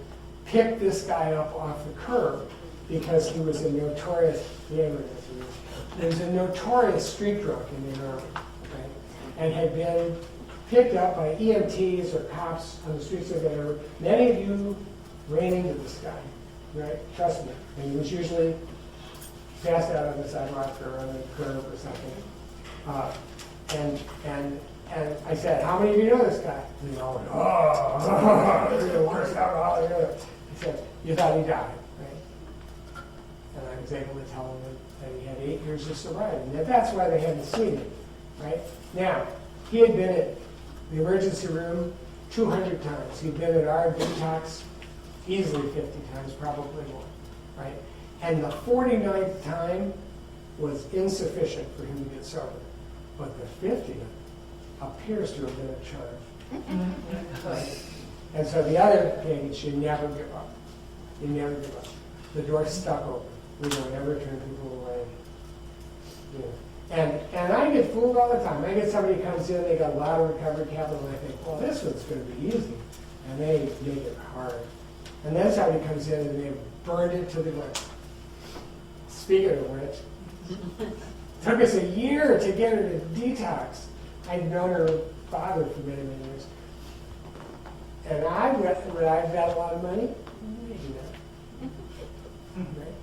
picked this guy up off the curb because he was a notorious, he was a notorious street drunk in the Army, right? And had been picked up by EMTs or cops on the streets of Ann Arbor. Many of you ran into this guy, right? Trust me. And he was usually passed out on the sidewalk or on the curb or something. And I said, how many of you know this guy? And they all went, you're the worst alcoholic ever. I said, you thought he died, right? And I was able to tell him that he had 8 years of sobriety. And that's why they hadn't seen him, right? Now, he had been at The emergency room, 200 times. He'd been at our detox easily 50 times, probably more, right? And the 49th time was insufficient for him to get sober. But the 50th appears to have been a charm. Right? And so the other thing is you never give up. You never give up. The door's stuck open. We don't ever turn people away. You know. And I get fooled all the time. I get somebody who comes in, they got a lot of recovery capital, and I think, well, this one's going to be easy. And they make it hard. And then somebody comes in and they've burned it to the ground. Speaking of which, took us a year to get her to detox. I'd known her father for many, many years. And would I have had a lot of money? Maybe not. Right?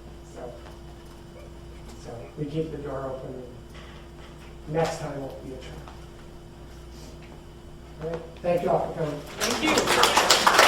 So we keep the door open. And next time won't be a charm. All right? Thank you all for coming. Thank you.